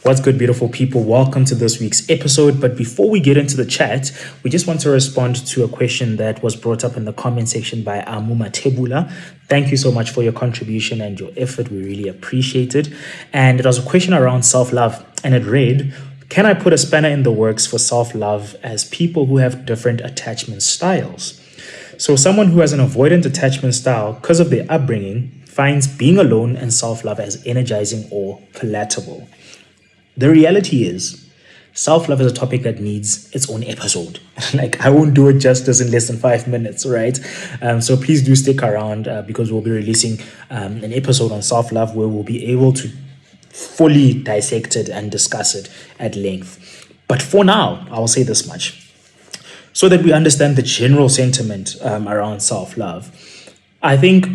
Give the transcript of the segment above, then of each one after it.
What's good, beautiful people? Welcome to this week's episode. But before we get into the chat, we just want to respond to a question that was brought up in the comment section by Amuma Tebula. Thank you so much for your contribution and your effort. We really appreciate it. And it was a question around self-love, and it read, can I put a spanner in the works for self-love as people who have different attachment styles? So someone who has an avoidant attachment style because of their upbringing finds being alone and self-love as energizing or palatable. The reality is, self-love is a topic that needs its own episode. I won't do it justice in less than 5 minutes, right? So please do stick around because we'll be releasing an episode on self-love where we'll be able to fully dissect it and discuss it at length. But for now, I will say this much. So that we understand the general sentiment around self-love, I think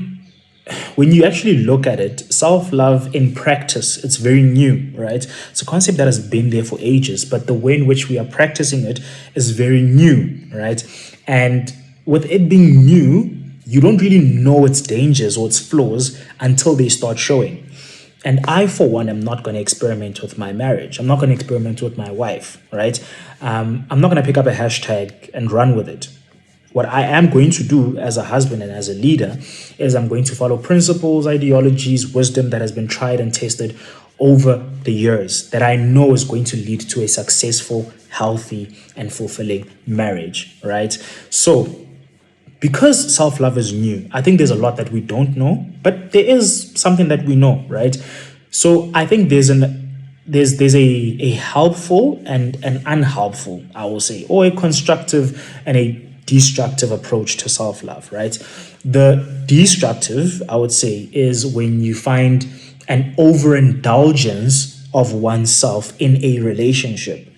when you actually look at it, self-love in practice, it's very new, right? It's a concept that has been there for ages, but the way in which we are practicing it is very new, right? And with it being new, you don't really know its dangers or its flaws until they start showing. And I, for one, am not going to experiment with my marriage. I'm not going to experiment with my wife, right? I'm not going to pick up a hashtag and run with it. What I am going to do as a husband and as a leader is I'm going to follow principles, ideologies, wisdom that has been tried and tested over the years that I know is going to lead to a successful, healthy, and fulfilling marriage, right? So because self-love is new, I think there's a lot that we don't know, but there is something that we know, right? So I think there's a helpful and an unhelpful, I will say, or a constructive and a destructive approach to self-love, right? The destructive, I would say, is when you find an overindulgence of oneself in a relationship.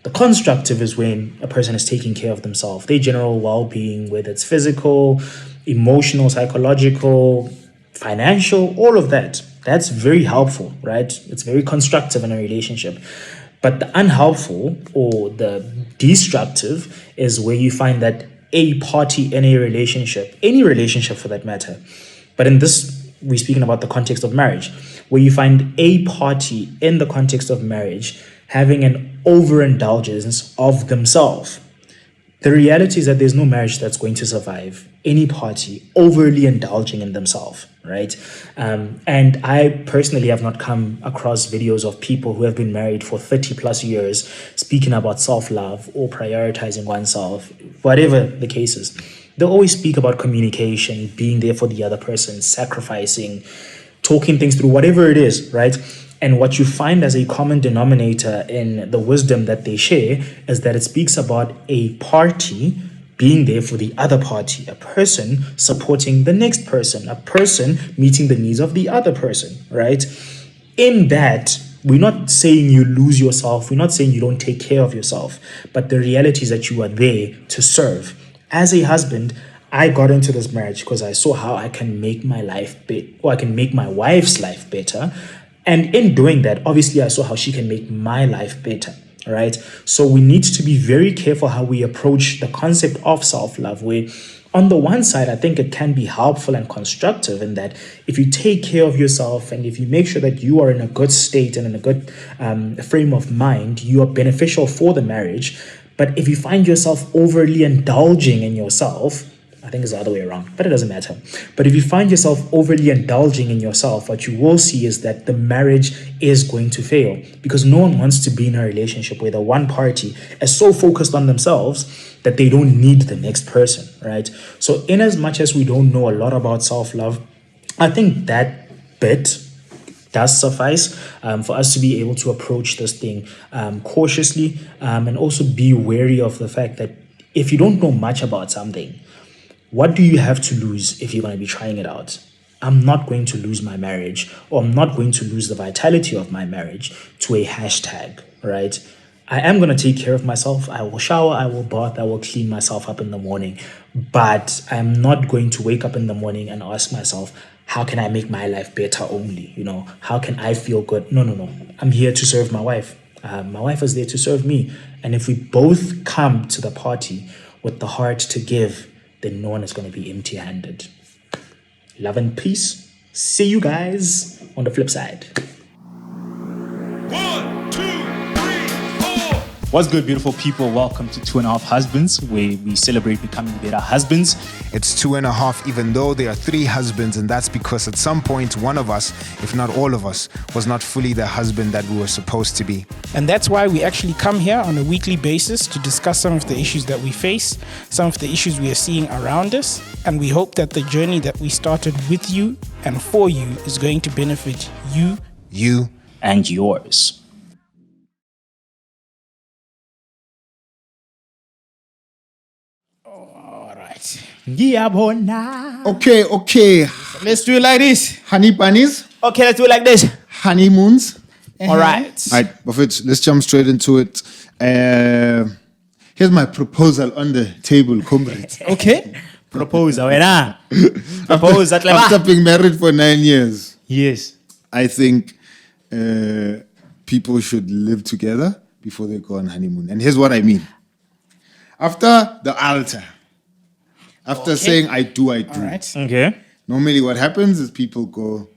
The constructive is when a person is taking care of themselves, their general well-being, whether it's physical, emotional, psychological, financial, all of that. That's very helpful, right? It's very constructive in a relationship. But the unhelpful or the destructive is where you find that a party in a relationship, any relationship for that matter, but in this, we're speaking about the context of marriage, where you find a party in the context of marriage having an overindulgence of themselves. The reality is that there's no marriage that's going to survive any party overly indulging in themselves, right? And I personally have not come across videos of people who have been married for 30 plus years speaking about self-love or prioritizing oneself, whatever the case is. They always speak about communication, being there for the other person, sacrificing, talking things through, whatever it is, right? And what you find as a common denominator in the wisdom that they share is that it speaks about a party being there for the other party, a person supporting the next person, a person meeting the needs of the other person, right? In that, we're not saying you lose yourself. We're not saying you don't take care of yourself. But the reality is that you are there to serve. As a husband, I got into this marriage because I saw how I can make my life better, or I can make my wife's life better. And in doing that, obviously, I saw how she can make my life better, right? So we need to be very careful how we approach the concept of self-love, where on the one side, I think it can be helpful and constructive in that if you take care of yourself and if you make sure that you are in a good state and in a good frame of mind, you are beneficial for the marriage. But if you find yourself overly indulging in yourself, I think it's the other way around, but it doesn't matter. But if you find yourself overly indulging in yourself, what you will see is that the marriage is going to fail because no one wants to be in a relationship where the one party is so focused on themselves that they don't need the next person, right? So in as much as we don't know a lot about self-love, I think that bit does suffice for us to be able to approach this thing cautiously and also be wary of the fact that if you don't know much about something, what do you have to lose if you're going to be trying it out? I'm not going to lose my marriage, or I'm not going to lose the vitality of my marriage to a hashtag, right? I am going to take care of myself. I will shower, I will bath, I will clean myself up in the morning. But I'm not going to wake up in the morning and ask myself, how can I make my life better only? How can I feel good? No. I'm here to serve my wife. My wife is there to serve me. And if we both come to the party with the heart to give, then no one is going to be empty-handed. Love and peace. See you guys on the flip side. 1, 2. What's good, beautiful people? Welcome to Two and a Half Husbands, where we celebrate becoming better husbands. It's 2.5, even though there are 3 husbands, and that's because at some point, one of us, if not all of us, was not fully the husband that we were supposed to be. And that's why we actually come here on a weekly basis to discuss some of the issues that we face, some of the issues we are seeing around us, and we hope that the journey that we started with you and for you is going to benefit you, and yours. Yeah, boy, now. Okay. Let's do it like this. Honey bunnies, Okay, let's do it like this. honeymoons. All right. All right, Buffett, let's jump straight into it. Here's my proposal on the table, comrades. Okay. Propose, wena. Propose, that After being married for 9 years, Yes. I think people should live together before they go on honeymoon. And here's what I mean. After the altar, after saying I do, All right. Okay. normally what happens is people go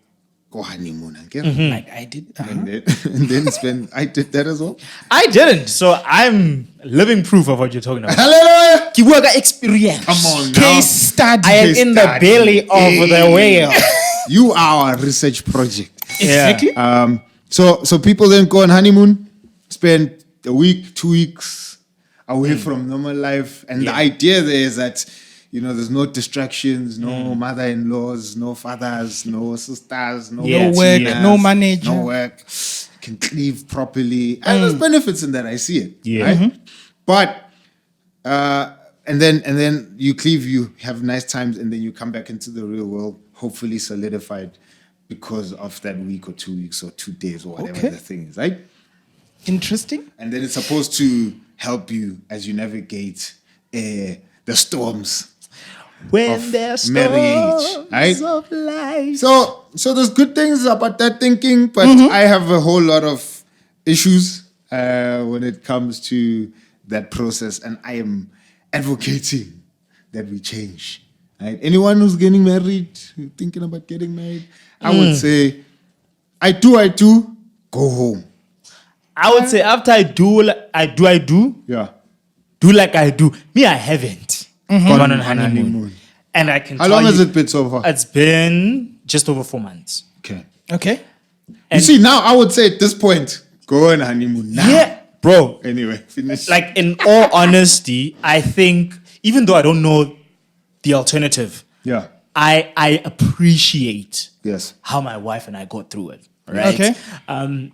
honeymoon again. Like I did. And then spend, I did that as well. I didn't, so I'm living proof of what you're talking about. Hallelujah! Kiwaga experience. Come on now. Case study. I am Case in the study. belly of the whale. You are our research project. Exactly. So people then go on honeymoon, spend a week, 2 weeks away from normal life. And the idea there is that, there's no distractions, no mother-in-laws, no fathers, no sisters, no Yeah, No work, yeah. no manager. no work. You can leave properly. And there's benefits in that. I see it. Yeah. Right? But and then you cleave, you have nice times, and then you come back into the real world, hopefully solidified because of that week or 2 weeks or 2 days or whatever Okay. the thing is, right? Interesting. And then it's supposed to help you as you navigate the storms When of there's marriage, right? storms of life. So there's good things about that thinking, but I have a whole lot of issues when it comes to that process, and I am advocating that we change. Right? Anyone who's getting married, thinking about getting married, I would say, I do, go home. I would say after I do, Yeah. do like I do. Me, I haven't gone on honeymoon. And I can How tell long you, has it been so far? It's been just over 4 months. Okay. Okay. You see, now I would say at this point, go on honeymoon now. Yeah, bro. Anyway, finish. Like, in all honesty, I think, even though I don't know the alternative, yeah. I appreciate Yes. how my wife and I got through it. Right. Okay. And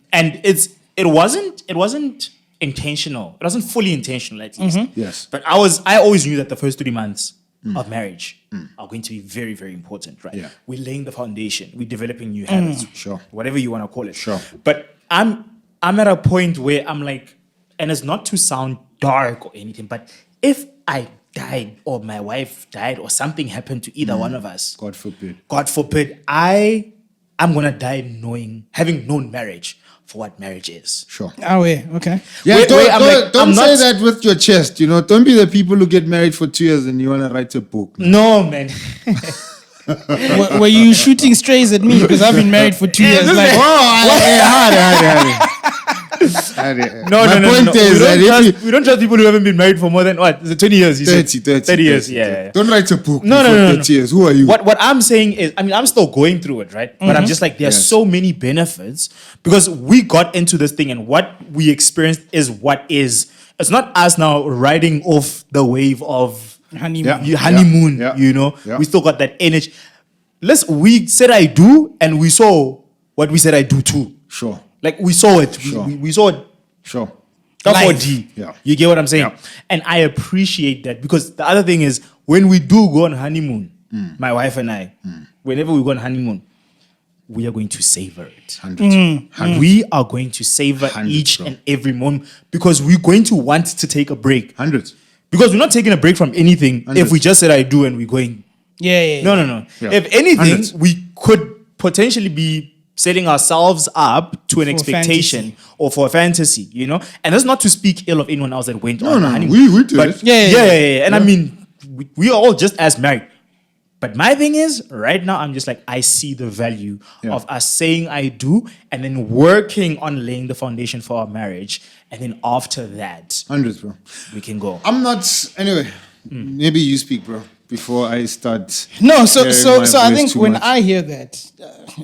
it wasn't intentional. It wasn't fully intentional, at least. Yes. But I always knew that the first 3 months of marriage are going to be very, very important, right? Yeah. We're laying the foundation. We're developing new habits. Sure. Whatever you want to call it. Sure. But I'm at a point where I'm like, and it's not to sound dark or anything, but if I died or my wife died or something happened to either one of us, God forbid. God forbid, I'm gonna die having known marriage for what marriage is. Sure. Oh, yeah. Okay. Yeah, Wait, don't, I'm don't, like, don't I'm say not- that with your chest, Don't be the people who get married for 2 years and you want to write a book. No, man. Were you shooting strays at me? Because I've been married for 2 years. Like, No, My point is that if we don't trust people who haven't been married for more than, what, is it 20 years? You said? 30 years, yeah. Don't write a book No, for no. 30 years. Who are you? What I'm saying is, I'm still going through it, right? But I'm just like, there's Yes. so many benefits because we got into this thing and what we experienced is what is. It's not us now riding off the wave of honeymoon. honeymoon, Yeah. Yeah. We still got that energy. We said I do and we saw what we said I do too. Sure. Like we saw it. Sure. We saw it. Sure. Live. 4D. Yeah. You get what I'm saying? Yeah. And I appreciate that because the other thing is when we do go on honeymoon, my wife and I, whenever we go on honeymoon, we are going to savor it. 100. We are going to savor 100, each bro. and every moment because we're going to want to take a break. 100. Because we're not taking a break from anything 100. if we just said I do and we're going. Yeah. No. Yeah. If anything, 100. we could potentially be setting ourselves up to an For expectation fantasy. or for a fantasy, And that's not to speak ill of anyone else that went on No. honeymoon. We did But it. yeah. And I mean, we are all just as married. But my thing is, right now, I'm just like, I see the value Yeah. of us saying I do and then working on laying the foundation for our marriage. and then after that, 100, bro. we can go. I'm not. Anyway, maybe you speak, bro, before I start. No, so hearing my I voice think too when much. I hear that,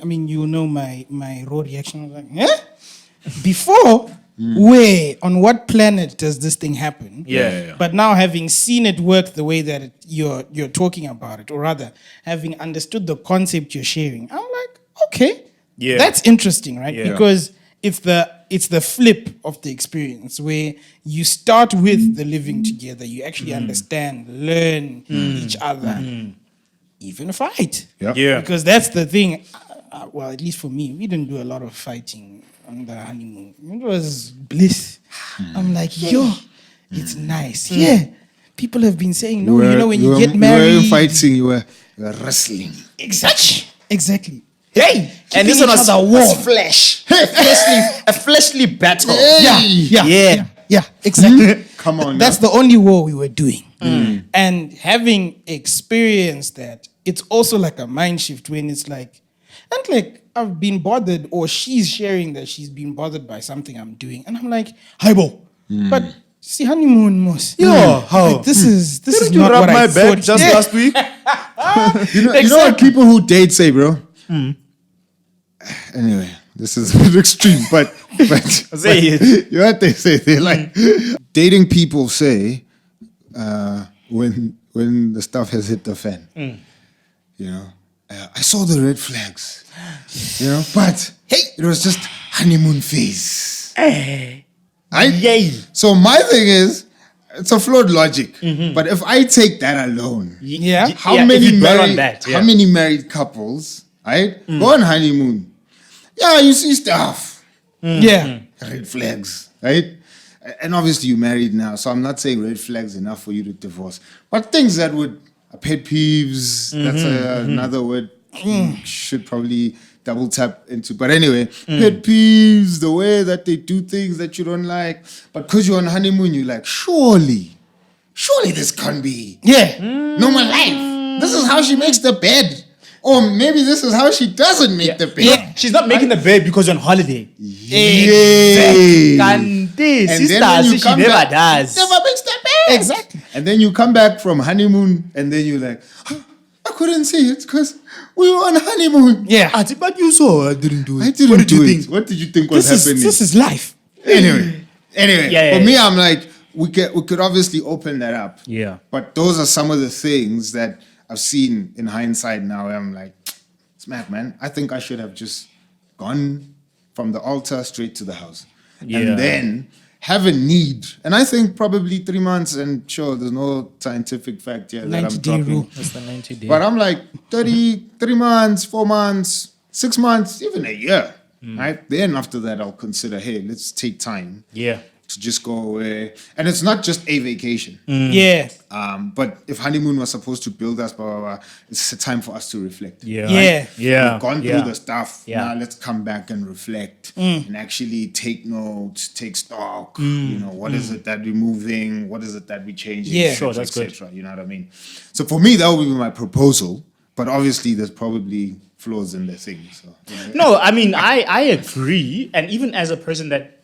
I mean, you know my raw reaction. I was like, Before, where on what planet does this thing happen? Yeah. But now, having seen it work the way that you're talking about it, or rather, having understood the concept you're sharing, I'm like, okay, Yeah. that's interesting, right? Yeah. Because it's the flip of the experience where you start with the living together, you actually understand, learn each other, even fight. Yeah. Yeah. Because that's the thing. Well, at least for me, we didn't do a lot of fighting on the honeymoon. It was bliss. I'm like, yo, it's nice. Yeah. People have been saying, no, when you get married. You weren't fighting, you were wrestling. Exactly. Hey, and this one was warm. flesh. a fleshly battle. Yeah, exactly. Come on. That's the only war we were doing. And having experienced that, it's also like a mind shift when it's like, and like I've been bothered, or she's sharing that she's been bothered by something I'm doing, and I'm like, hi, bo. But see, honeymoon, most. how? Like, this is Didn't you not rub what my I back thought. just last week? You know what people who date say, bro? Anyway, this is a bit extreme, but Say it. you know what they say? They like dating people say when the stuff has hit the fan. You know, I saw the red flags. You know, but hey, it was just honeymoon phase. Yay. So my thing is, it's a flawed logic. But if I take that alone, Yeah. how if many you dwell married on that, how many married couples, right, go on honeymoon? Yeah, you see stuff, Yeah. red flags, right? And obviously you're married now, so I'm not saying red flags enough for you to divorce, but things that would pet peeves. That's another word should probably double tap into. But anyway, pet peeves, the way that they do things that you don't like, but because you're on honeymoon, you're like, surely this can't be normal life. This is how she makes the bed. Or maybe this is how she doesn't make the bed. Yeah, she's not making the bed because you're on holiday. Yay. Kante, And sister, then when you she come never back, does. never makes the bed. Exactly. And then you come back from honeymoon and then you're like, I couldn't see it because we were on honeymoon. Yeah. But you saw I didn't do it. I didn't What did do you it. think? What did you think was happening? This is life. Anyway, Yeah, for me, yeah. I'm like, we could obviously open that up. Yeah. But those are some of the things that I've seen in hindsight now. Where I'm like, smack, man. I think I should have just gone from the altar straight to the house. Yeah. And then have a need. And I think probably 3 months, and sure, there's no scientific fact here that I'm 90-day dropping. rule. That's the 90 days. But I'm like 3 months, 4 months, 6 months, even a year. Right? Then after that, I'll consider, hey, let's take time Yeah. to just go away. And it's not just a vacation. Yeah. But if honeymoon was supposed to build us, blah, blah, blah, it's a time for us to reflect. Yeah. Yeah. Yeah. We've gone through the stuff. Yeah. Now let's come back and reflect and actually take notes, take stock. You know, what is it that we're moving? What is it that we're changing? Yeah. et Sure, cetera, that's et good. cetera. You know what I mean? So for me, that would be my proposal. But obviously, there's probably flaws in the thing. So No, I mean, I agree. And even as a person that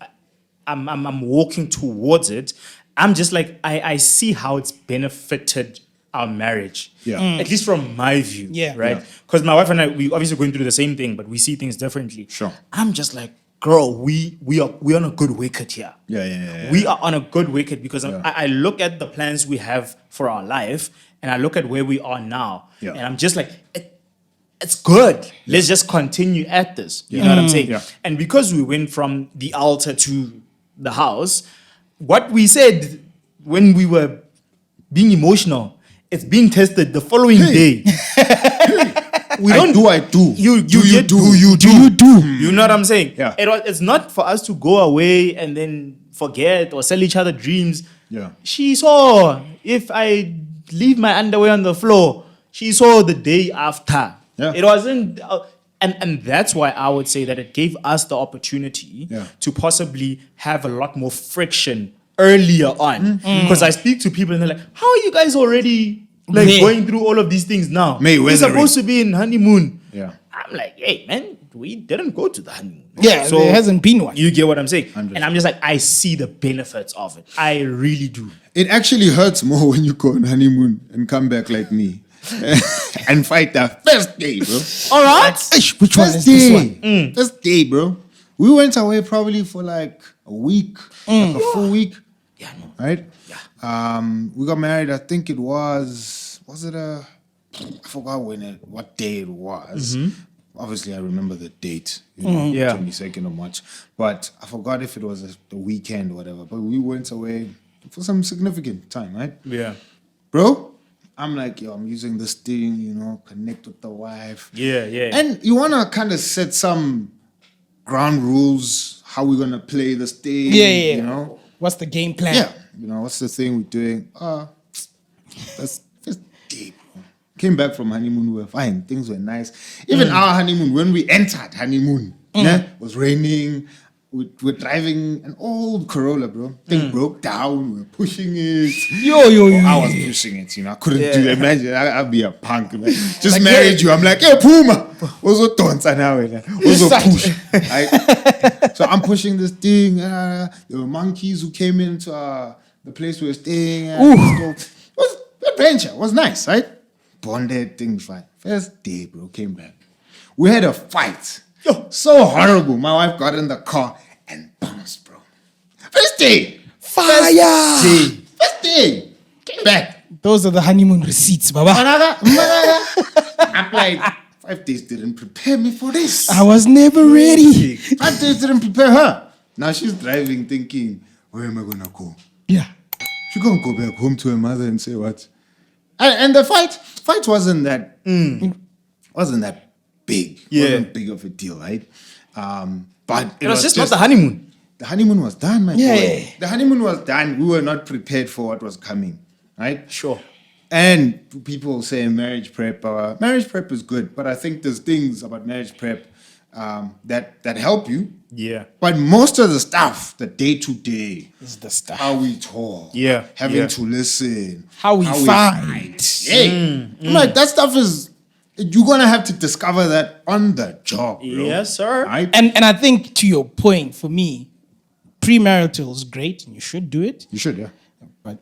I'm walking towards it, I'm just like, I see how it's benefited our marriage. Yeah. At least from my view. Yeah. Right? Because my wife and I, we obviously going through the same thing, but we see things differently. Sure. I'm just like, girl, we're on a good wicket here. Yeah. We are on a good wicket because I look at the plans we have for our life and I look at where we are now. Yeah. And I'm just like, it's good. Let's just continue at this. You know what I'm saying? Yeah. And because we went from the altar to the house, what we said when we were being emotional, it's being tested the following day. We don't I do. You do. You know what I'm saying? Yeah. It's not for us to go away and then forget or sell each other dreams. Yeah. She saw if I leave my underwear on the floor, she saw the day after. Yeah. It wasn't, and that's why I would say that it gave us the opportunity to possibly have a lot more friction earlier on. Because I speak to people and they're like, how are you guys already like May. going through all of these things now? May, We're weathering. supposed to be in honeymoon. Yeah. I'm like, hey, man, we didn't go to the honeymoon. Yeah, there hasn't been one. You get what I'm saying? 100%. And I'm just like, I see the benefits of it. I really do. It actually hurts more when you go on honeymoon and come back like me and fight that first day, bro. All right. Which one is this one? First day, bro. We went away probably for like a week, like a full week. Yeah, no. Right? Yeah. We got married. I think it was it I forgot what day it was. Obviously, I remember the date, Yeah. 22nd of March. But I forgot if it was the weekend or whatever. But we went away for some significant time, right? Yeah. Bro, I'm like, yo, I'm using this thing, connect with the wife. Yeah, yeah. And you want to kind of set some ground rules, how we're going to play this thing. Yeah. What's the game plan? Yeah. What's the thing we're doing? That's just deep. Came back from honeymoon, we were fine. Things were nice. Even our honeymoon, when we entered honeymoon, it was raining. We're driving an old Corolla, bro. Thing broke down. We were pushing it. Yo. I was pushing it, I couldn't do it. Imagine, I'd be a punk, man. Just married you. I'm like, hey, Puma. Also, tonsa now. Also, push. So I'm pushing this thing. There were monkeys who came into the place we were staying at. It was adventure. It was nice, right? Bonded, things fine. First day, bro, came back. We had a fight. So horrible. My wife got in the car and bounced, bro. First day. Fire! First day. Came back. Those are the honeymoon receipts, Baba. I'm like, 5 days didn't prepare me for this. I was never ready. 5 days didn't prepare her. Now she's driving thinking, where am I going to go? Yeah. She can't go back home to her mother and say what? And the fight wasn't that big. Yeah. Wasn't big of a deal, right? But It was just not the honeymoon. The honeymoon was done, my Yeah. boy. The honeymoon was done. We were not prepared for what was coming, right? Sure. And people say marriage prep. Marriage prep is good, but I think there's things about marriage prep that help you. Yeah. But most of the stuff, the day-to-day, This is the stuff. how we talk, Yeah. having to listen, How we fight. Hey, I'm like, that stuff is, you're going to have to discover that on the job, bro. Yes, sir. Right? And I think to your point, for me, premarital is great and you should do it. You should, yeah. But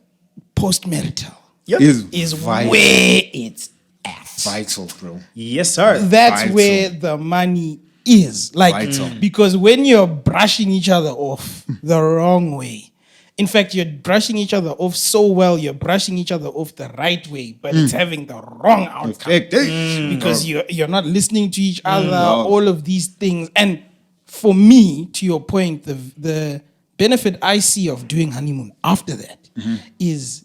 postmarital Yep. is vital. where it's at. Vital, bro. Yes, sir. That's Vital. where the money is. Like, Vital. because when you're brushing each other off the wrong way, in fact, you're brushing each other off so well, you're brushing each other off the right way, but it's having the wrong outcome. Effect, eh? Because you're not listening to each other, No. all of these things. And for me, to your point, the benefit I see of doing honeymoon after that is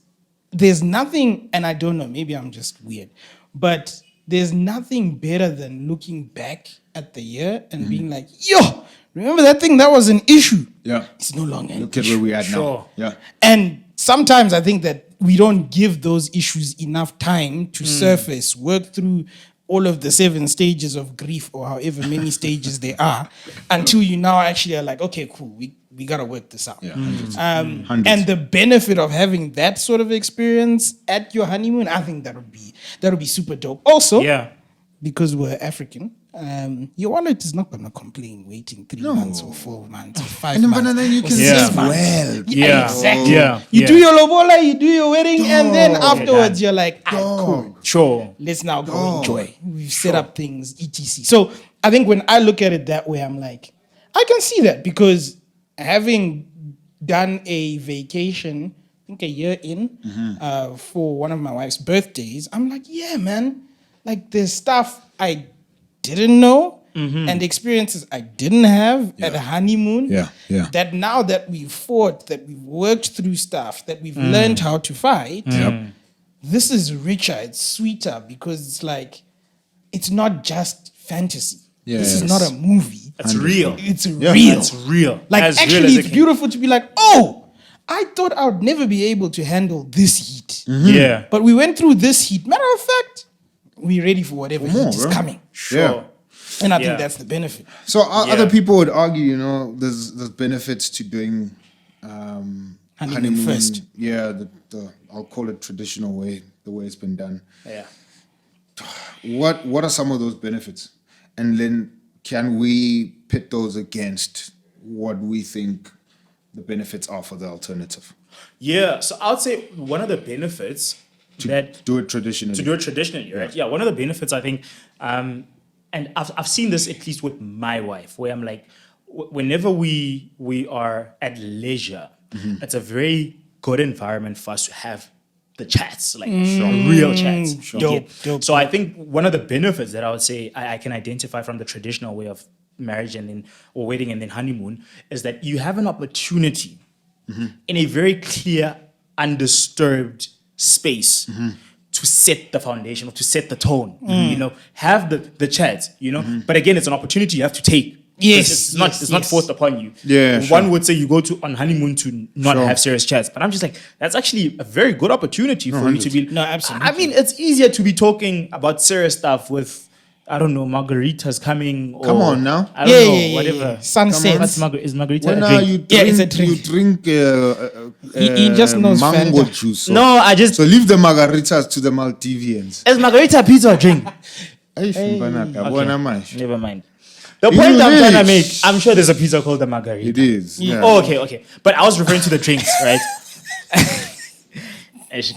there's nothing, and I don't know, maybe I'm just weird, but there's nothing better than looking back at the year and being like, yo, remember that thing that was an issue? Yeah. It's no longer an Look at issue. where we are Sure. now. Yeah. And sometimes I think that we don't give those issues enough time to surface, work through all of the 7 stages of grief or however many stages there are until you now actually are like, okay, cool, we got to work this out. Yeah. And the benefit of having that sort of experience at your honeymoon, I think that would be super dope. Also, Yeah. because we're African, your wallet is not going to complain waiting 3 months or 4 months or 5 And months. then you can or Yeah. 6 save months. well. Yeah. Exactly. Yeah. You Yeah. do your lobola, you do your wedding, and then Dog. afterwards you're like, cool. Sure. Let's now go Dog. enjoy. We've set up things, etc. So I think when I look at it that way, I'm like, I can see that because having done a vacation, I think a year in, for one of my wife's birthdays, I'm like, yeah, man, like there's stuff I didn't know and experiences I didn't have at a honeymoon. Yeah, yeah. That now that we've fought, that we've worked through stuff, that we've learned how to fight, this is richer, it's sweeter because it's like, it's not just fantasy. This is Yes. not a movie. That's real. It's Yeah. real. That's real. Like As real actually, as it it's can- beautiful to be like, oh, I thought I would never be able to handle this heat. Yeah. But we went through this heat. Matter of fact, we're ready for whatever more, heat is bro. coming. Sure. Yeah. And I Yeah. think that's the benefit. So Yeah. other people would argue, there's benefits to doing honeymoon first. Yeah, the I'll call it traditional way, the way it's been done. Yeah. What are some of those benefits? and then can we pit those against what we think the benefits are for the alternative? Yeah, so I would say one of the benefits that Do it traditionally. to do it traditionally, right? Yeah, one of the benefits I think, and I've seen this at least with my wife, where I'm like, whenever we are at leisure, it's a very good environment for us to have the chats, like real chats. You Dope, get? dope, So I think one of the benefits that I would say I can identify from the traditional way of marriage and then or wedding and then honeymoon is that you have an opportunity in a very clear, undisturbed space to set the foundation or to set the tone. You know, have the chat. You know, but again, it's an opportunity you have to take. Yes, It's not yes, it's not yes. forced upon you. Yeah, One sure. would say you go to on honeymoon to not Sure. have serious chats, but I'm just like that's actually a very good opportunity for you to be. No, absolutely. I mean, it's easier to be talking about serious stuff with I don't know margaritas coming. Or, Come on now. I don't know whatever. Sunset. What's is margarita When a are drink? you Yeah, drink, it's a drink. you drink He just knows mango Fanta. juice. No, I just So leave the margaritas to the Maldivians. is margarita a pizza or drink? Bona mash. Never mind. The You point I'm trying to rich. make, I'm sure there's a pizza called the margarita. It is. Yeah. Oh, okay. But I was referring to the drinks, right?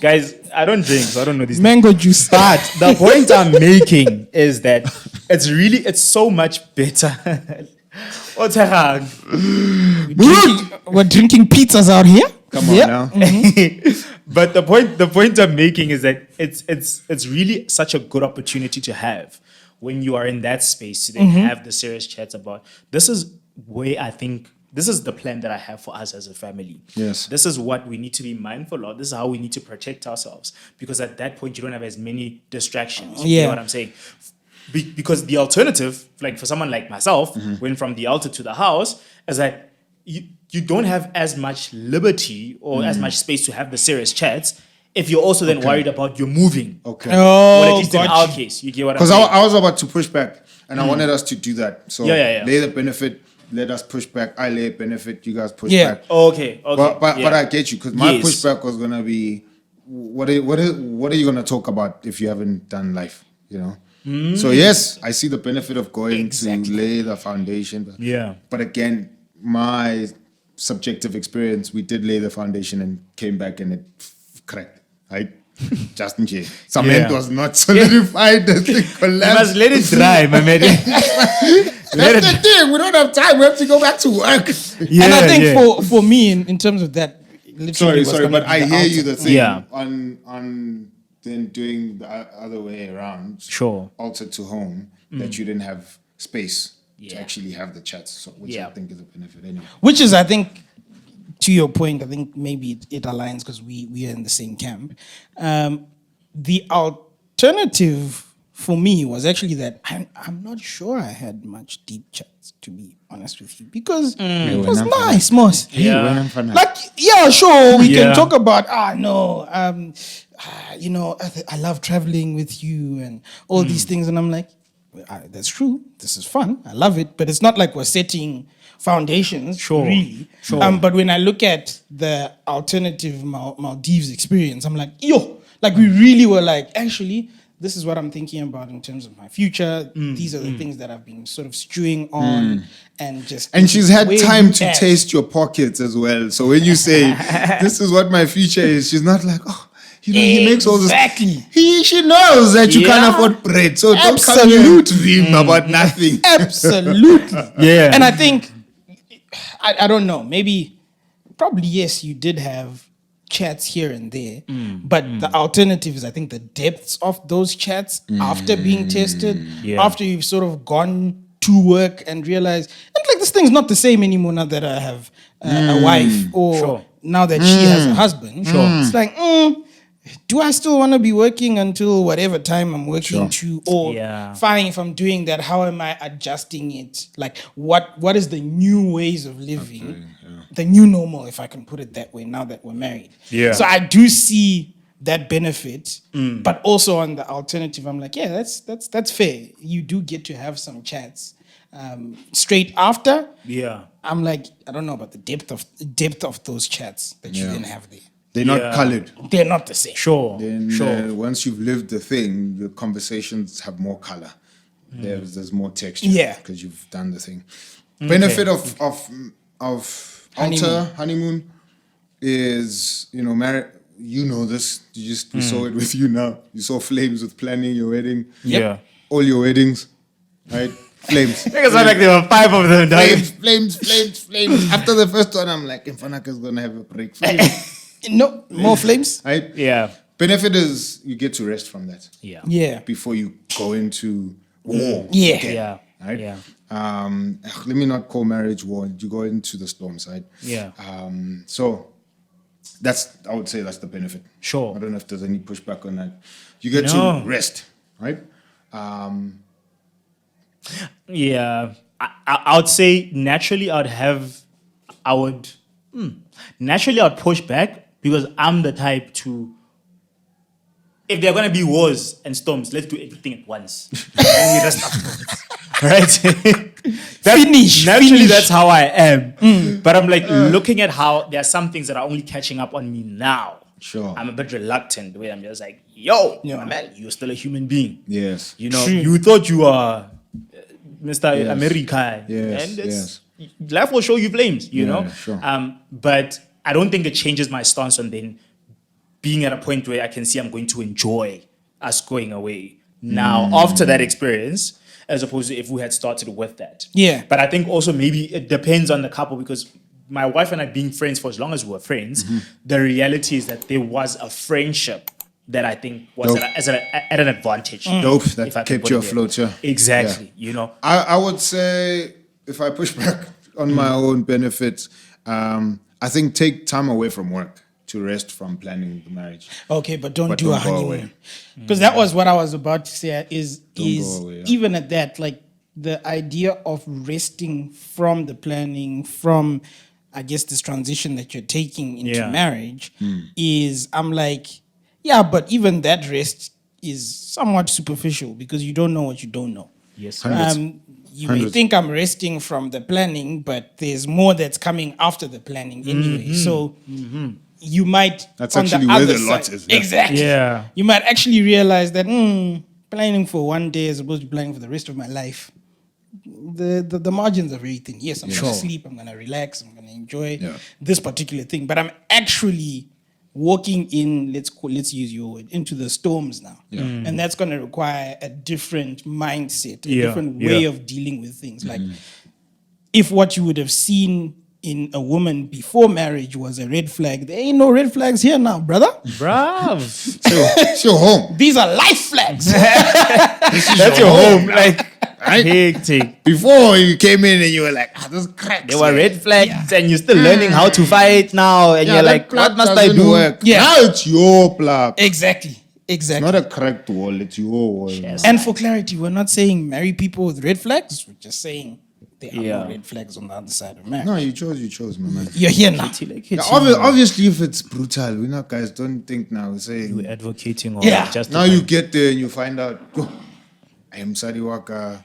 Guys, I don't drink, so I don't know these. Mango juice. But the point I'm making is that it's so much better. Oh, Terang. We're drinking pizzas out here. Come on Yeah. now. But the point I'm making is that it's really such a good opportunity to have when you are in that space to then have the serious chats about this is where I think this is the plan that I have for us as a family. Yes. This is what we need to be mindful of. This is how we need to protect ourselves. Because at that point you don't have as many distractions. You Yeah. know what I'm saying? Because the alternative, like for someone like myself, went from the altar to the house, is that you don't have as much liberty or as much space to have the serious chats if you're also then worried about your moving. Okay. Well, at Oh, least in got our you. case, you get what I'm Because saying? I was about to push back, and I wanted us to do that. So Yeah. lay the benefit, let us push back. I lay a benefit, you guys push Yeah. back. Okay. But yeah. I get you because my Yes. pushback was gonna be, what are you gonna talk about if you haven't done life? You know. So yes, I see the benefit of going to lay the foundation. Yeah. But again, my subjective experience, we did lay the foundation and came back and it cracked. Right. Just in case. Cement Yeah. was not solidified. The thing You collapsed. must let it dry, my man. That's the thing. We don't have time. We have to go back to work. Yeah, And I think yeah. for me, in terms of that, literally was Sorry, gonna but be I the hear altar. you. The thing Yeah. on then doing the other way around. Sure. Alter to home that you didn't have space to Yeah. actually have the chats, so, which I Yeah. think is a benefit anyway. Which is, I think, to your point, I think maybe it aligns because we are in the same camp. The alternative for me was actually that I'm not sure I had much deep chats, to be honest with you, because it was when I'm nice, Moss. Yeah. Like, yeah, sure, we Yeah. can talk about, you know, I love traveling with you and all these things. And I'm like, that's true. This is fun. I love it. But it's not like we're setting foundations, Sure. really. Sure. But when I look at the alternative Maldives experience, I'm like, like we really were like, actually, this is what I'm thinking about in terms of my future. These are the things that I've been sort of stewing on and just. And she's had where time you to at? taste your pockets as well. So when you say this is what my future is, she's not like, oh, you know, he makes all this. Exactly. She knows that you can't Yeah. afford bread, so don't come here and Absolutely. dream about nothing. Absolutely. Yeah. And I think, I don't know, maybe, probably yes, you did have chats here and there, but the alternative is, I think, the depths of those chats after being tested, Yeah. after you've sort of gone to work and realized, and like this thing's not the same anymore now that I have a wife or Sure. now that she has a husband. It's like, do I still want to be working until whatever time I'm working to, or Yeah. fine if I'm doing that, how am I adjusting it? Like what is the new ways of living, the new normal, if I can put it that way, now that we're married. Yeah. So I do see that benefit, but also on the alternative, I'm like, yeah, that's fair. You do get to have some chats straight after. Yeah. I'm like, I don't know about the depth of those chats that you didn't have there. They're not Yeah. colored. They're not the same. Sure. Then Sure. once you've lived the thing, the conversations have more color. There's more texture. Yeah. Because you've done the thing. Benefit of altar honeymoon is, you know this. We saw it with you now. You saw flames with planning your wedding. Yeah. All your weddings, right? Flames. Because like there were 5 of them. Flames. After the first one, I'm like, Mfanaka's gonna have a break. No, more flames? Right? Yeah. Benefit is you get to rest from that. Yeah. Yeah. Before you go into war. Yeah. again, Yeah. Right? Yeah. Let me not call marriage war. You go into the storm side. Yeah. So I would say that's the benefit. Sure. I don't know if there's any pushback on that. You get No. to rest, right? Yeah. I would say naturally I would push back because I'm the type to, if there are going to be wars and storms, let's do everything at once. And we rest afterwards. Right? Finish. That's how I am. But I'm like looking at how there are some things that are only catching up on me now. Sure. I'm a bit reluctant where I'm just like, yo, Yeah. my man, you're still a human being. Yes. You thought you are Mr. Yes. America. Yes, And life will show you flames, you know? Sure. But I don't think it changes my stance on then being at a point where I can see I'm going to enjoy us going away now after that experience, as opposed to if we had started with that. Yeah. But I think also maybe it depends on the couple because my wife and I being friends for as long as we were friends, the reality is that there was a friendship that I think was at an advantage. Dope. if I That can kept put you it there. afloat, yeah. Exactly. I would say if I push back on my own benefits, I think take time away from work to rest from planning the marriage. Okay, but don't do don't a go honeymoon. away. Because that was what I was about to say is go away, yeah. even at that, like the idea of resting from the planning, from I guess this transition that you're taking into Yeah. marriage is I'm like, yeah, but even that rest is somewhat superficial because you don't know what you don't know. Yes. You may think I'm resting from the planning, but there's more that's coming after the planning anyway. So you might That's on actually the where other the lot side- is, yeah. Exactly. Yeah. You might actually realize that planning for one day as opposed to planning for the rest of my life. The margins are very thin. Yes, I'm going to sleep. I'm going to relax. I'm going to enjoy this particular thing. But I'm actually walking in. Let's use your word into the storms now, and that's going to require a different mindset, a different way of dealing with things. Like if what you would have seen in a woman before marriage was a red flag, there ain't no red flags here now, brother. Bruv. It's your home. These are life flags. That's your home. Like, hectic. Before you came in and you were like, this cracks. There were red flags and you're still learning how to fight now. And you're that like, plug what must I doesn't do? work. Yeah. Now it's your plug. Exactly. Not a cracked wall, it's your wall. Yes. And for clarity, we're not saying marry people with red flags. We're just saying there are no red flags on the other side of marriage. No, you chose, my man. You're here now. Yeah, obviously, if it's brutal, we know, guys, don't think now. We're saying, You're advocating or Yeah. just now you get there and you find out, oh, I am Sadiwaka.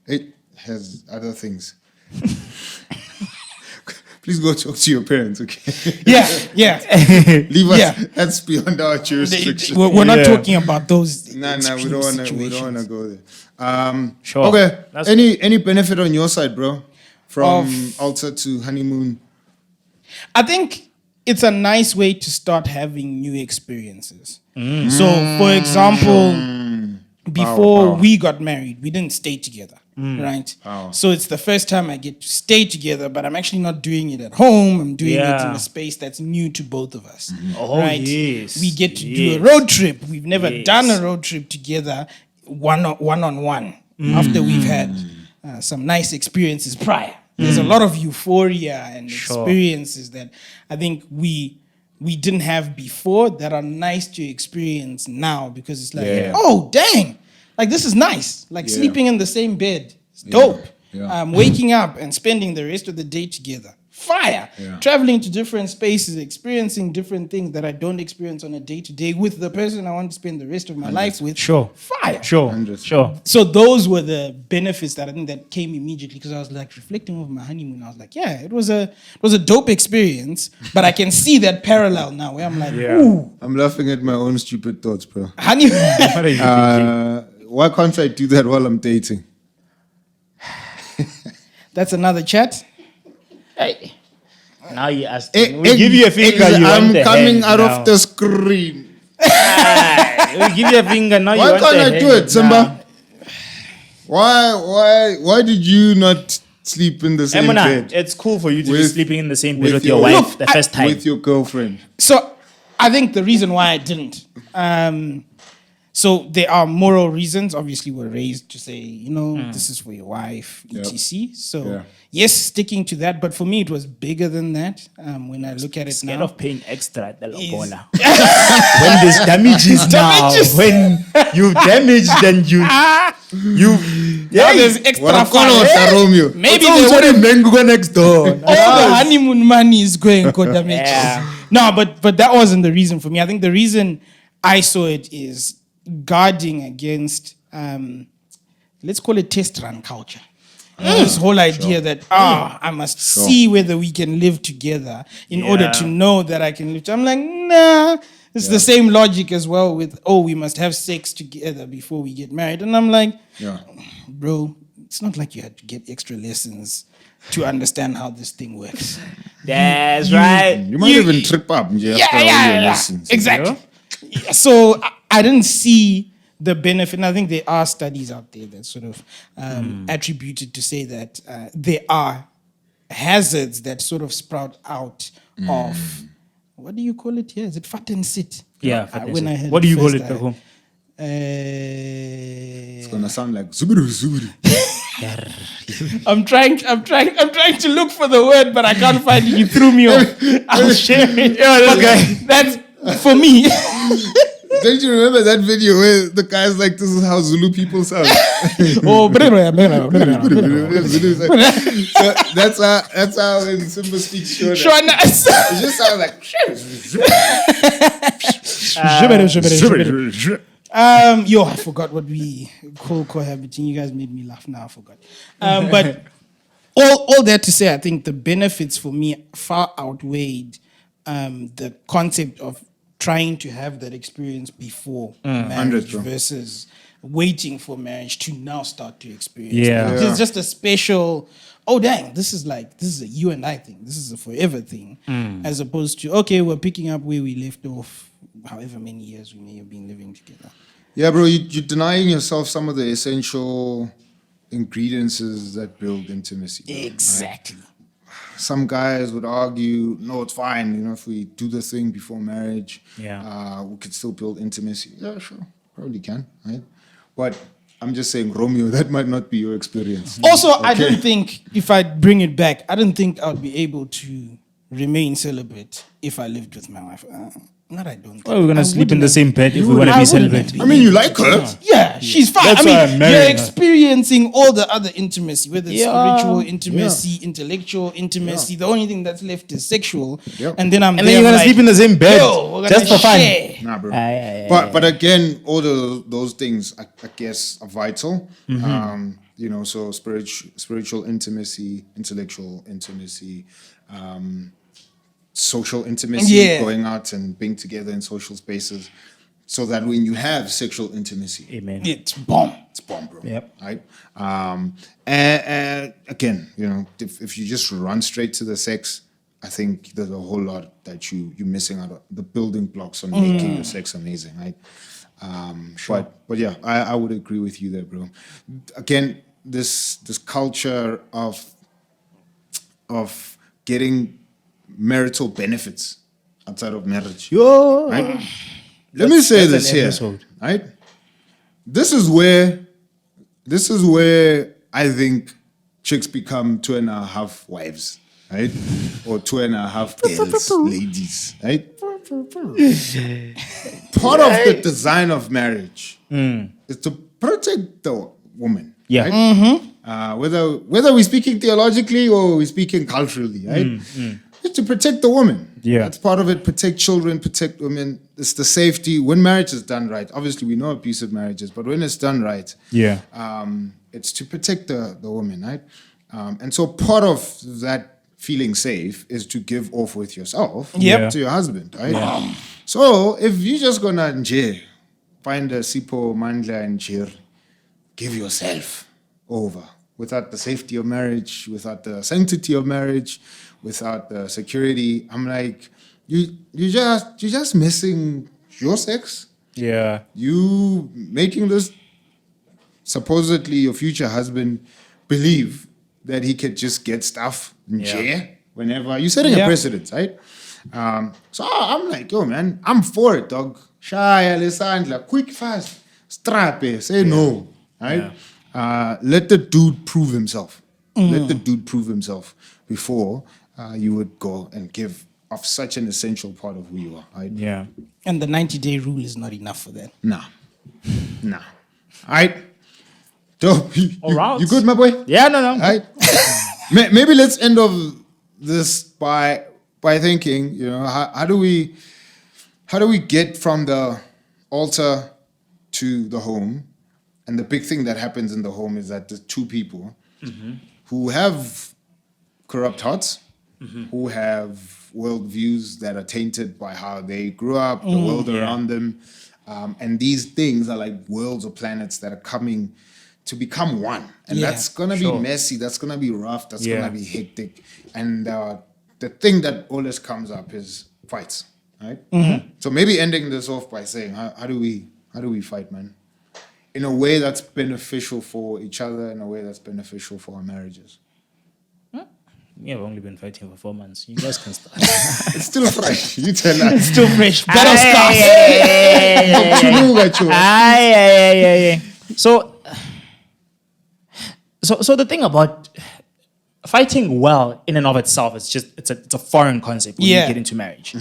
It has other things. Please go talk to your parents, okay? Yeah. Leave us. Yeah. That's beyond our jurisdiction. We're not talking about those. We don't situations. want to go there. Sure. Okay. That's- Any benefit on your side, bro? From Of- altar to honeymoon. I think it's a nice way to start having new experiences. So, for example, before Power. we got married, we didn't stay together, right? Power. So it's the first time I get to stay together, but I'm actually not doing it at home. I'm doing it in Yeah. a space that's new to both of us, Oh, right? yes. We get to do Yes. a road trip. We've never Yes. done a road trip together one on one after we've had some nice experiences prior. There's a lot of euphoria and experiences that I think we didn't have before that are nice to experience now because it's like, oh, dang, like this is nice. Like sleeping in the same bed. It's dope. Yeah. Waking up and spending the rest of the day together. Fire. Yeah. Traveling to different spaces, experiencing different things that I don't experience on a day-to-day with the person I want to spend the rest of my life with. Sure. Fire. Sure. 100. Sure. So those were the benefits that I think that came immediately because I was like reflecting over my honeymoon. I was like, yeah, it was a dope experience, but I can see that parallel now where I'm like, Yeah. ooh, I'm laughing at my own stupid thoughts, bro. honeymoon. What are you thinking? why can't I do that while I'm dating? That's another chat. Hey. Now you ask. Eh, We give you a finger. You I'm want the coming hand out now. of the screen. We give you a finger. Now Why you want can't the I do hand it, Simba? now. Why did you not sleep in the same Emuna, bed it's cool for you to be With- sleeping in the same bed with with your your- wife Look, the first time. with your girlfriend? So I think the reason why I didn't, so there are moral reasons. Obviously, we're raised to say, this is for your wife, etc. So Yeah. yes, sticking to that. But for me, it was bigger than that. When I look at it Instead now, of paying extra at the lobola. When there's damages now, Damages. when you damaged and you now there's extra fun. Romeo. Maybe What's they wrong, would sorry, go next door. all the honeymoon money is going to damage. Yeah. No, but that wasn't the reason for me. I think the reason I saw it is guarding against, let's call it test run culture. This whole idea that I must see whether we can live together in order to know that I can live. I'm like, nah. It's the same logic as well with we must have sex together before we get married. And I'm like, bro, it's not like you had to get extra lessons to understand how this thing works. That's right. You might even trip up after all your lessons. Exactly. Yeah, so I didn't see the benefit. And I think there are studies out there that sort of attributed to say that there are hazards that sort of sprout out of, what do you call it here? Is it fat and sit? Yeah, fat and when sit. I heard What do you call first, it back home? It's gonna sound like zuburu zuburu. I'm trying to look for the word, but I can't find it. You threw me off. I'll share it. But that's for me. Don't you remember that video where the guy's like, "This is how Zulu people sound." Oh, Zulu is like, so that's how when Simba speaks Shona, Shona. it just sounds like. I forgot what we call cohabiting. You guys made me laugh. Now I forgot. But all that to say, I think the benefits for me far outweighed the concept of trying to have that experience before marriage 100, bro. versus waiting for marriage to now start to experience. Yeah. it. It's just a special. Oh dang! This is a you and I thing. This is a forever thing, as opposed to we're picking up where we left off. However many years we may have been living together. Yeah, bro, you're denying yourself some of the essential ingredients that build intimacy. Bro, right? Exactly. Some guys would argue, no, it's fine. If we do the thing before marriage, we could still build intimacy. Yeah, sure, probably can, right? But I'm just saying, Romeo, that might not be your experience. Also, I don't think, if I bring it back, I don't think I would be able to remain celibate if I lived with my wife. Not I don't. Well, we're going I to sleep in wouldn't the have- same bed if we want to I be wouldn't celibate. have I mean, you like her. Yeah, she's fine. That's why I'm marrying you're her. experiencing all the other intimacy, whether it's Yeah. spiritual intimacy, intellectual intimacy. The only thing that's left is sexual. Yep. And then And then you're going to sleep in the same bed we're just gonna for fun. share. Nah, bro. Aye. But again, all those things, I guess, are vital. So spiritual intimacy, intellectual intimacy, social intimacy, going out and being together in social spaces, so that when you have sexual intimacy, Amen. It's bomb. it's bomb, bro. Yep. Right. And again, if you just run straight to the sex, I think there's a whole lot that you're missing out on, the building blocks on making your sex amazing, right? But yeah, I would agree with you there, bro. Again, this culture of getting marital benefits outside of marriage. Right? Let me say that's this an here, episode. right? This is where I think chicks become 2.5 wives, right? Or 2.5 girls, ladies, right? Part of the design of marriage is to protect the woman. Yeah. Right? Whether we're speaking theologically or we're speaking culturally, right? It's to protect the woman. Yeah. That's part of it. Protect children, protect women. It's the safety. When marriage is done right, obviously we know abusive marriages, but when it's done right, Yeah. it's to protect the woman, right? And so part of that feeling safe is to give off with yourself Yep. to your husband, right? So if you're just gonna find a Sipo Mandla and Jir, give yourself over without the safety of marriage, without the sanctity of marriage, without the security. I'm like, you're just missing your sex. Yeah. You making this supposedly your future husband believe that he could just get stuff and share whenever you're setting a precedent, right? So I'm like, yo, man, I'm for it, dog. Shy, Alessandra, quick, fast, strap it, say no, right? Let the dude prove himself. Let the dude prove himself before you would go and give off such an essential part of who you are, right? Yeah. And the 90-day rule is not enough for that. Nah. All right. Dope. All right. You good, my boy? Yeah, no. All right. Maybe let's end of this by thinking, you know, how do we get from the altar to the home? And the big thing that happens in the home is that the two people who have corrupt hearts, who have worldviews that are tainted by how they grew up, the world around them. And these things are like worlds or planets that are coming to become one. And that's going to be messy. That's going to be rough. That's going to be hectic. And the thing that always comes up is fights, right? So maybe ending this off by saying, how do we fight, man? In a way that's beneficial for each other, in a way that's beneficial for our marriages. We have only been fighting for 4 months. You guys can start. It's still fresh. You tell us. It's still fresh. Better So the thing about fighting well in and of itself, it's a foreign concept when you get into marriage.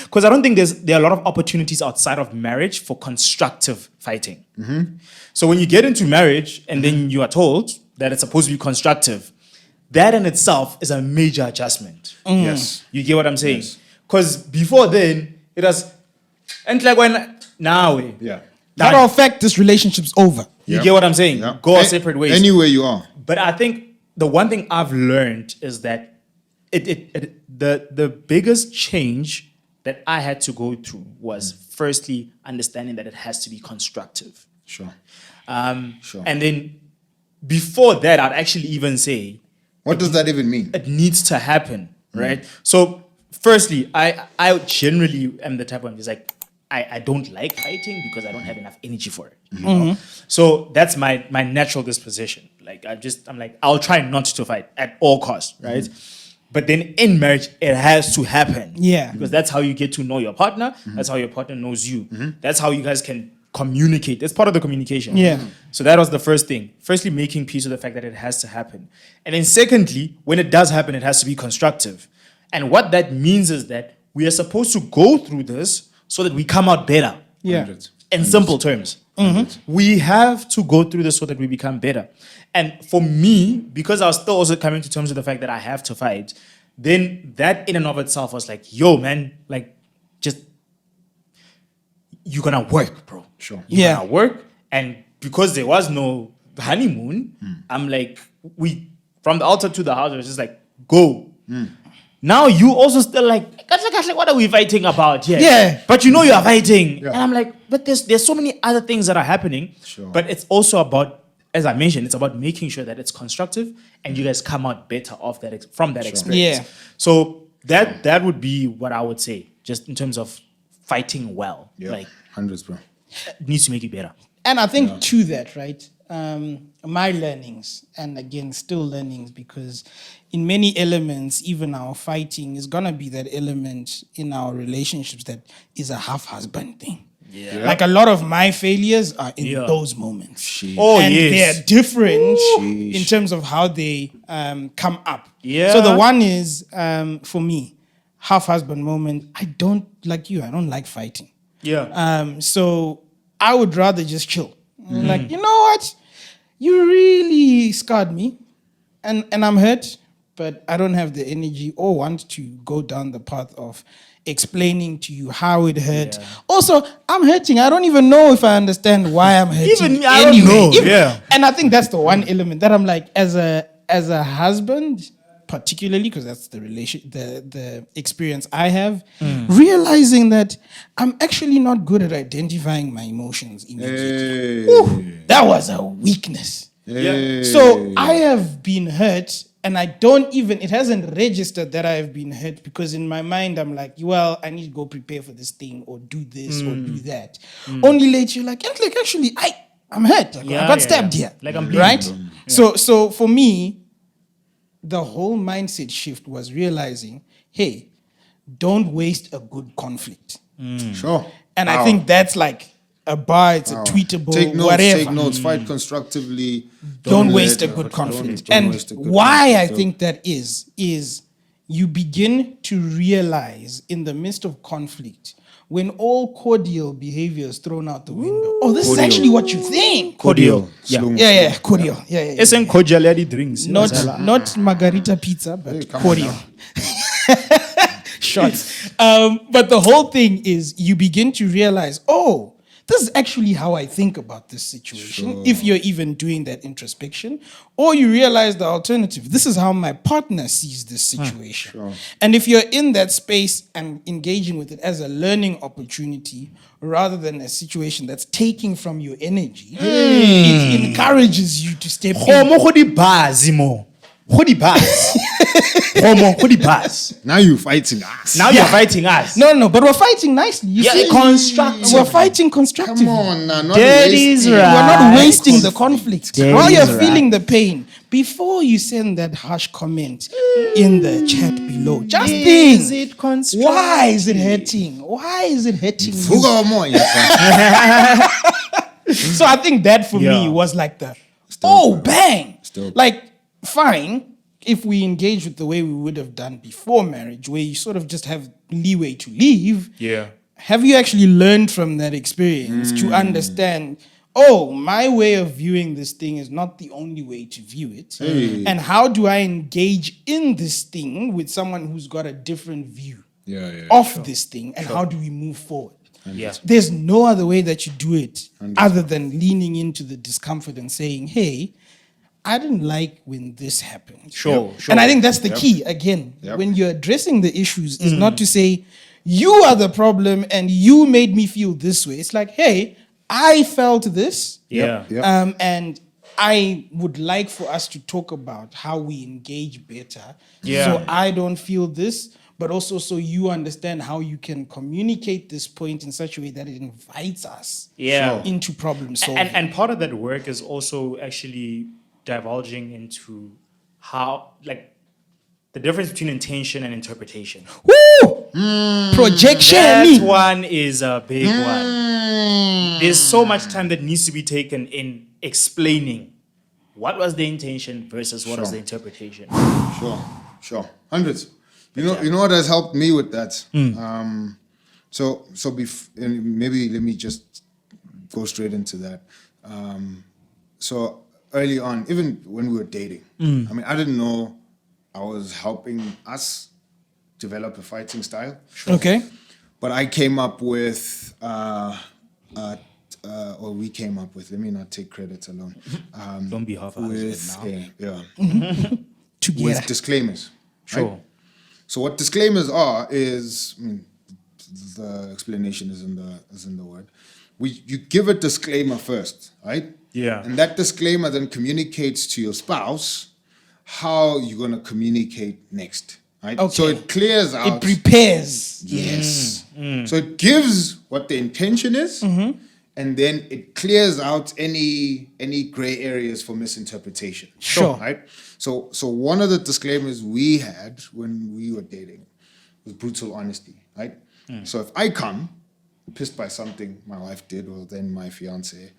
Because I don't think there are a lot of opportunities outside of marriage for constructive fighting. So when you get into marriage and then you are told that it's supposed to be constructive, that in itself is a major adjustment. Yes. You get what I'm saying? Because before then, it was, and like when, now, Yeah. Matter of fact, this relationship's over. You get what I'm saying? Yeah. Go our separate ways. Anywhere you are. But I think the one thing I've learned is that the biggest change that I had to go through was firstly understanding that it has to be constructive. Sure. And then before that, I'd actually even say What does that even mean? it needs to happen, right? So firstly, I generally am the type of just like, I don't like fighting because I don't have enough energy for it. So that's my natural disposition. Like I'm like, I'll try not to fight at all costs, right? But then in marriage, it has to happen. Yeah. Because that's how you get to know your partner. That's how your partner knows you. That's how you guys can communicate. That's part of the communication. Yeah. So that was the first thing. Firstly, making peace with the fact that it has to happen. And then secondly, when it does happen, it has to be constructive. And what that means is that we are supposed to go through this so that we come out better. Yeah. In simple terms. We have to go through this so that we become better. And for me, because I was still also coming to terms with the fact that I have to fight, then that in and of itself was like, yo, man, like, just, you're gonna work, bro. Sure. You're gonna work. And because there was no honeymoon, I'm like, from the altar to the house, it was just like, go. Now you also still like, what are we fighting about here? Yeah. But you know you are fighting. Yeah. And I'm like, but there's so many other things that are happening. Sure. But it's also about, as I mentioned, it's about making sure that it's constructive and you guys come out better off from that experience. Yeah. So that would be what I would say, just in terms of fighting well. Yeah. Like, Hundreds, bro. it needs to make it better. And I think to that, right, my learnings, and again, still learnings, because in many elements, even our fighting is going to be that element in our relationships that is a half-husband thing. Yeah. Like a lot of my failures are in those moments. Oh, and yes. they're different Sheesh. in terms of how they come up. Yeah. So the one is, for me, half-husband moment, I don't like fighting. Yeah. So I would rather just chill. Like, you know what? You really scarred me and I'm hurt, but I don't have the energy or want to go down the path of explaining to you how it hurt. Yeah. Also, I'm hurting. I don't even know if I understand why I'm hurting. Even me, I don't know. Yeah. And I think that's the one element that I'm like, as a husband, particularly because that's the experience I have, realizing that I'm actually not good at identifying my emotions immediately. Ooh, that was a weakness. So I have been hurt, and it hasn't registered that I have been hurt, because in my mind I'm like, well, I need to go prepare for this thing or do this or do that. Only later you're like, actually, I'm hurt. Like, I got stabbed here. Like I'm bleeding, right? bro. So for me, the whole mindset shift was realizing, hey, don't waste a good conflict. Sure. And I think that's like a bar, it's a tweetable, Take notes, whatever. take notes, fight constructively. Don't waste a let- good conflict. don't And waste a good why I conflict. think that is you begin to realize in the midst of conflict, when all cordial behavior is thrown out the window, this is actually what you think. Cordial. Yeah. Slow. Yeah, cordial. Yeah. It's in cordiality drinks. Not margarita pizza, but come on cordial. now. Shots. But the whole thing is you begin to realize, this is actually how I think about this situation. If you're even doing that introspection, or you realize the alternative, this is how my partner sees this situation. And if you're in that space and engaging with it as a learning opportunity rather than a situation that's taking from your energy, it encourages you to step in. Now you're fighting us. Now you're fighting us. No, but we're fighting nicely. You see, constructive. we're fighting constructively. Come on now, not That wasting. is We're right. not wasting the conflict. That While is you're right. feeling the pain, before you send that harsh comment in the chat below, just Is think, it constructive? why is it hurting? Why is it hurting you? Fuga more, yeah. So I think that for me was like bang. Like, fine, if we engage with the way we would have done before marriage, where you sort of just have leeway to leave. Yeah. Have you actually learned from that experience to understand, my way of viewing this thing is not the only way to view it? And how do I engage in this thing with someone who's got a different view of this thing? And how do we move forward? Yeah. There's no other way that you do it other than leaning into the discomfort and saying, hey, I didn't like when this happened. Sure. And I think that's the key. Again, when you're addressing the issues, is not to say, you are the problem and you made me feel this way. It's like, hey, I felt this. Yeah. And I would like for us to talk about how we engage better. Yeah. So I don't feel this, but also so you understand how you can communicate this point in such a way that it invites us into problem solving. And part of that work is also actually divulging into how, like, the difference between intention and interpretation. Woo! Projection. That one is a big one. There's so much time that needs to be taken in explaining what was the intention versus what was the interpretation. Sure. Hundreds. You know what has helped me with that? And maybe let me just go straight into that. So early on, even when we were dating, I mean, I didn't know I was helping us develop a fighting style. Okay. But I came up with, or we came up with, let me not take credit alone. Don't be half-hearted now. Together. With disclaimers. Sure. Right? So what disclaimers are is, I mean, the explanation is in the word. You give a disclaimer first, right? Yeah. And that disclaimer then communicates to your spouse how you're going to communicate next, right? Okay. So it clears out. It prepares. Yes. So it gives what the intention is, and then it clears out any gray areas for misinterpretation. Sure. Right? So one of the disclaimers we had when we were dating was brutal honesty, right? So if I come pissed by something my wife did, or then my fiance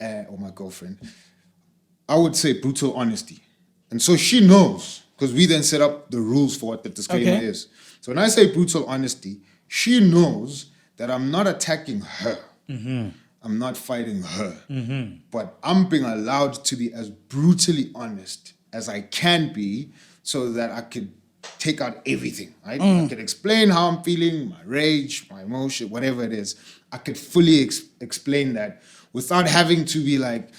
or my girlfriend, I would say brutal honesty. And so she knows, because we then set up the rules for what the disclaimer is. So when I say brutal honesty, she knows that I'm not attacking her. I'm not fighting her. But I'm being allowed to be as brutally honest as I can be, so that I could take out everything, right? I could explain how I'm feeling, my rage, my emotion, whatever it is. I could fully explain that without having to be like,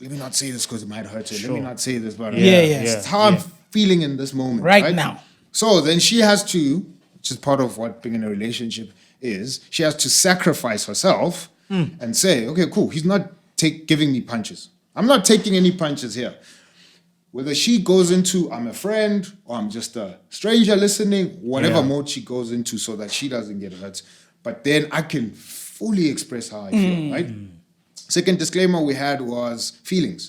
let me not say this because it might hurt you. Let me not say this, but Yeah. it's how I'm feeling in this moment. Right now. So then she has to, which is part of what being in a relationship is, she has to sacrifice herself and say, okay, cool, he's not giving me punches. I'm not taking any punches here. Whether she goes into, I'm a friend, or I'm just a stranger listening, whatever mode she goes into so that she doesn't get hurt. But then I can fully express how I feel, right? Second disclaimer we had was feelings.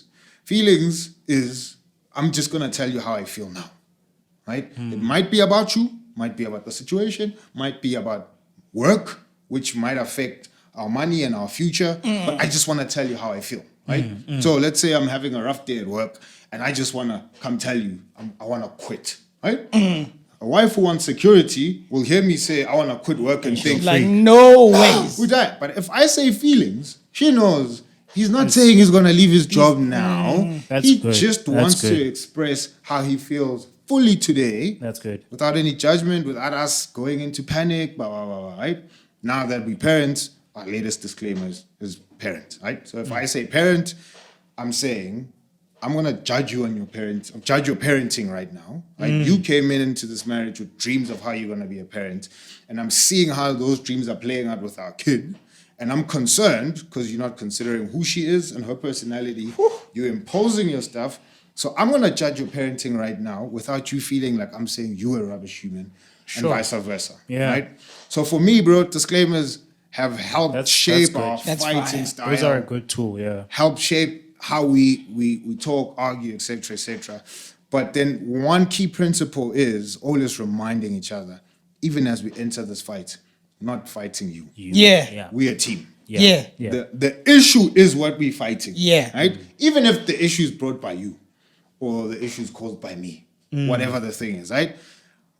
Feelings is, I'm just going to tell you how I feel now, right? It might be about you, might be about the situation, might be about work, which might affect our money and our future, but I just want to tell you how I feel, right? So let's say I'm having a rough day at work and I just want to come tell you I want to quit, right? A wife who wants security will hear me say I want to quit work and think, Like, no ways. we die. But if I say feelings, she knows he's not saying he's going to leave his job now. He just wants to express how he feels fully today. That's good. Without any judgment, without us going into panic, blah, blah, blah, blah, right? Now that we parents, our latest disclaimer is parent, right? So if I say parent, I'm saying I'm going to judge you on your parents, judge your parenting right now, right? You came into this marriage with dreams of how you're going to be a parent, and I'm seeing how those dreams are playing out with our kid. And I'm concerned because you're not considering who she is and her personality. You're imposing your stuff. So I'm going to judge your parenting right now without you feeling like I'm saying you're a rubbish human and vice versa. Yeah. Right? So for me, bro, disclaimers have helped shape our fighting style. Those are a good tool, yeah. Help shape how we talk, argue, etc., etc. But then one key principle is always reminding each other, even as we enter this fight, not fighting you. Yeah. We're a team. Yeah. The issue is what we're fighting. Yeah. Right? Even if the issue is brought by you or the issue is caused by me, whatever the thing is, right?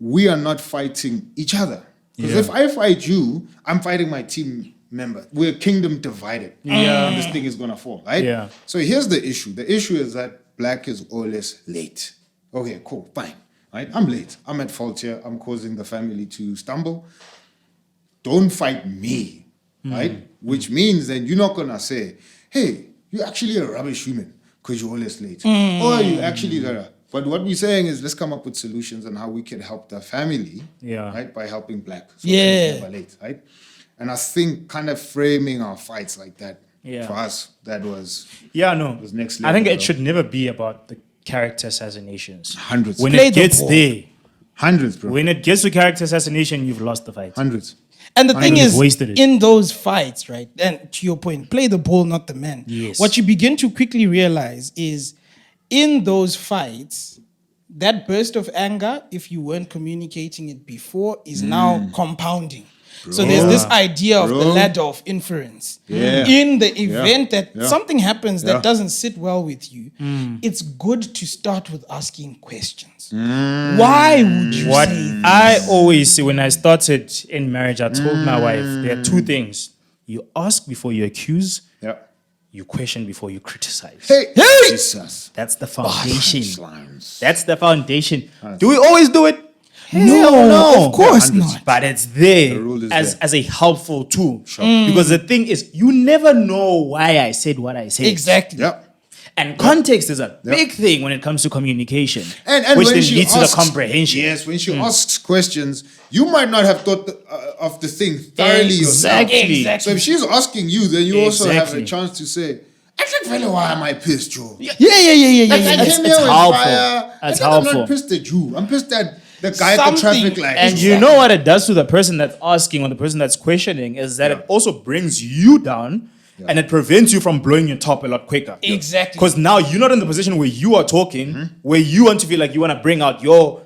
We are not fighting each other. Because if I fight you, I'm fighting my team member. We're kingdom divided. And this thing is going to fall, right? Yeah. So here's the issue. The issue is that Black is always late. Okay, cool, fine. Right? I'm late. I'm at fault here. I'm causing the family to stumble. Don't fight me, right? Which means then you're not going to say, hey, you're actually a rubbish human because you're always late. Or you actually are. But what we're saying is let's come up with solutions on how we can help the family, right? By helping Black. So he's never late, right? And I think kind of framing our fights like that, for us, that was... was next level, I think it bro. should never be about the character assassinations. Hundreds. When Play it the gets ball. there, Hundreds, bro. when it gets to character assassination, you've lost the fight. Hundreds. And the thing You've is, wasted it. in those fights, right? And to your point, play the ball, not the man. Yes. What you begin to quickly realize is in those fights, that burst of anger, if you weren't communicating it before, is now compounding. So there's this idea of the ladder of inference. In the event that something happens that doesn't sit well with you, it's good to start with asking questions. Why would you What say this? I always say when I started in marriage, I told my wife there are two things. You ask before you accuse, you question before you criticize. Hey! Jesus. That's the foundation. Punchlines. That's the foundation. Do we always do it? No, of course not. But it's there rule is as a helpful tool. Because the thing is, you never know why I said what I said. Exactly. Yep. And context is a big thing when it comes to communication, And which when then she leads to asks, the comprehension. Yes, when she asks questions, you might not have thought of the thing thoroughly yourself. Exactly. So if she's asking you, then you also have Exactly. a chance to say, actually, fellow, why am I pissed, Joe? Yeah. Like, I It's came here with helpful. fire. It's and I'm helpful. not pissed at you. I'm pissed at the guy at the Something. traffic light. And you know what it does to the person that's asking or the person that's questioning is that it also brings you down and it prevents you from blowing your top a lot quicker. Exactly. Because now you're not in the position where you are talking, where you want to feel like you want to bring out your...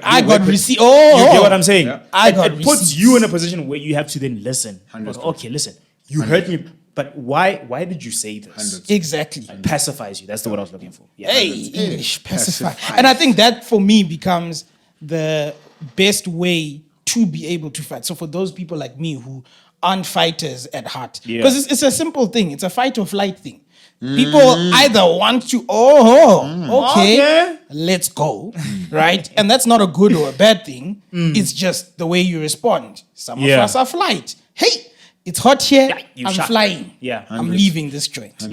I got receipt. You get what I'm saying? I got it puts receipts. you in a position where you have to then listen. 100%. Okay, listen. You heard me, but why did you say this? Exactly. It pacifies you. That's the word I was looking for. Yeah. Hey, English, pacify. And I think that for me becomes the best way to be able to fight. So for those people like me who aren't fighters at heart, because it's a simple thing. It's a fight or flight thing. People either want to, okay, let's go, right? And that's not a good or a bad thing. It's just the way you respond. Some of us are flight. Hey, it's hot here. you I'm shot. flying. Yeah. I'm leaving this joint.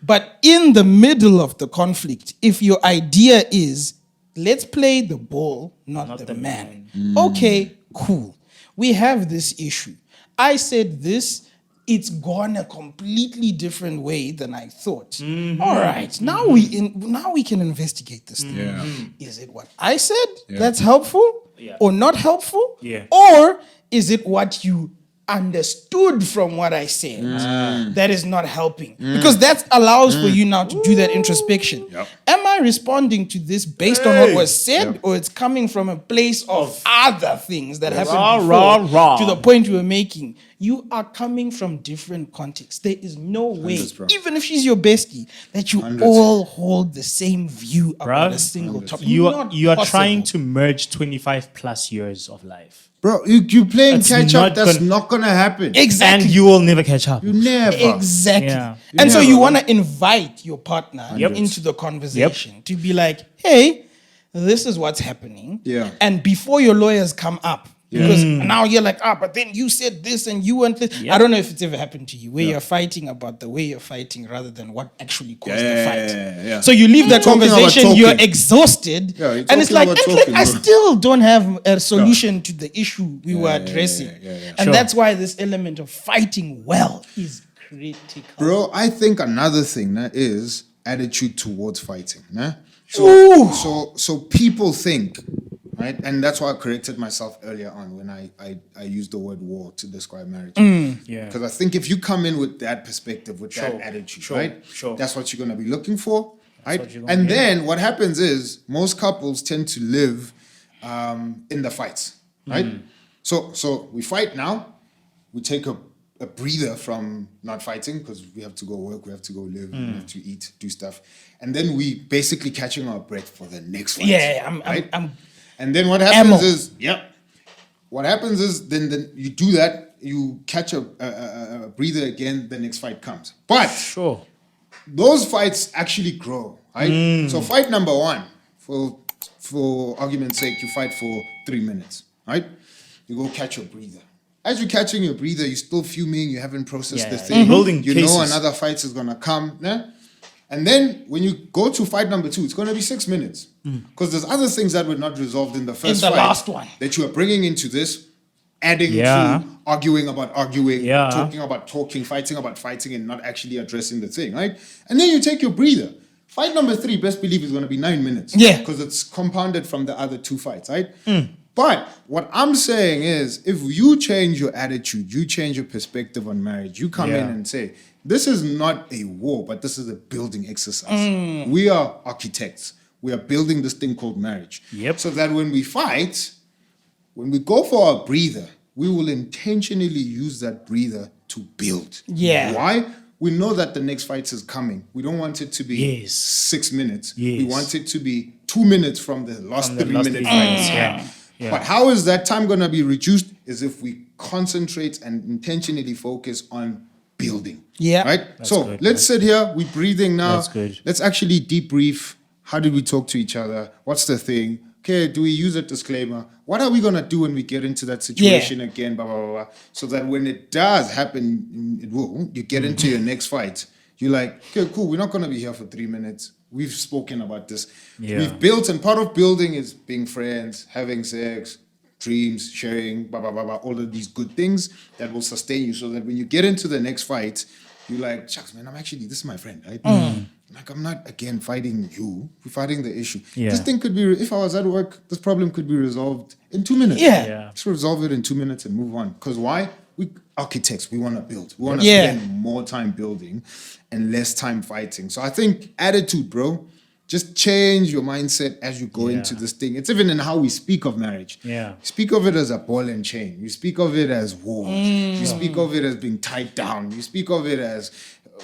But in the middle of the conflict, if your idea is let's play the ball, not the man. Okay, cool. We have this issue. I said this. It's gone a completely different way than I thought. All right, now we can investigate this thing. Yeah. Is it what I said that's helpful or not helpful? Yeah. Or is it what you understood from what I said that is not helping? Because that allows for you now to do that introspection. Yep. Am I responding to this based on what was said, or it's coming from a place of other things that happened before? To the point you were making, you are coming from different contexts. There is no way, 100, bro. even if she's your bestie, that you 100. all hold the same view about Bruh, a single topic. You Not are possible. trying to merge 25 plus years of life. Bro, you playing It's catch up, not that's gonna- not gonna happen. Exactly. And you will never catch up. You never. Exactly. Yeah. And so never, you bro. want to invite your partner into the conversation to be like, hey, this is what's happening. Yeah. And before your lawyers come up, because now you're like, but then you said this and you went this. I don't know if it's ever happened to you where you're fighting about the way you're fighting rather than what actually caused the fight. Yeah. So you leave that Talking about conversation, you're talking. exhausted. Yeah, you're and it's talking like, about and like, talking, I bro. still don't have a solution to the issue we were addressing. And Sure. that's why this element of fighting well is critical. Bro, I think another thing is attitude towards fighting. Nah? Ooh. So people think, right? And that's why I corrected myself earlier on when I used the word war to describe marriage. Yeah. Because I think if you come in with that perspective, with that attitude, right? That's what you're going to be looking for, right? what you're gonna And get. then what happens is most couples tend to live in the fights, right? So we fight now. We take a breather from not fighting because we have to go work, we have to go live, we have to eat, do stuff. And then we basically catching our breath for the next fight. Yeah, right? I'm And then what happens Ammo. is, what happens is then you do that, you catch a breather again, the next fight comes. But Sure. those fights actually grow, right? So fight number one, for argument's sake, you fight for 3 minutes, right? You go catch your breather. As you're catching your breather, you're still fuming, you haven't processed the Yeah, thing. building You know cases. another fight is gonna come, nah? And then when you go to fight number two, it's going to be 6 minutes. Because there's other things that were not resolved in the first the fight last one. that you are bringing into this, adding Yeah. to arguing about arguing, Yeah. talking about talking, fighting about fighting, and not actually addressing the thing, right? And then you take your breather. Fight number three, best believe, is going to be 9 minutes. Yeah. Because it's compounded from the other two fights, right? But what I'm saying is, if you change your attitude, you change your perspective on marriage, you come in and say, this is not a war, but this is a building exercise. We are architects. We are building this thing called marriage. Yep. So that when we fight, when we go for our breather, we will intentionally use that breather to build. Yeah. Why? We know that the next fight is coming. We don't want it to be Yes. 6 minutes. We Yes. want it to be 2 minutes from the last 3 last minute 3 fight. minutes, yeah. Yeah. But how is that time going to be reduced? Is if we concentrate and intentionally focus on building. Yeah. Right? So good, let's sit here. We're breathing now. That's good. Let's actually debrief. How did we talk to each other? What's the thing? Okay, do we use a disclaimer? What are we going to do when we get into that situation again? Blah, blah, blah, blah. So that when it does happen, it will, you get into your next fight. You're like, okay, cool. We're not going to be here for 3 minutes. We've spoken about this. Yeah. We've built, and part of building is being friends, having sex, dreams, sharing, blah, blah, blah, blah, all of these good things that will sustain you so that when you get into the next fight, you're like, shucks, man, this is my friend, right? Like, I'm not, again, fighting you. We're fighting the issue. Yeah. This thing could be, if I was at work, this problem could be resolved in 2 minutes. Yeah. Yeah. Let's resolve it in 2 minutes and move on. Because why? We architects, we want to build. We want to Yeah. spend more time building and less time fighting. So I think attitude, bro, just change your mindset as you go into this thing. It's even in how we speak of marriage. Yeah. Speak of it as a ball and chain. You speak of it as war. You speak of it as being tied down. You speak of it as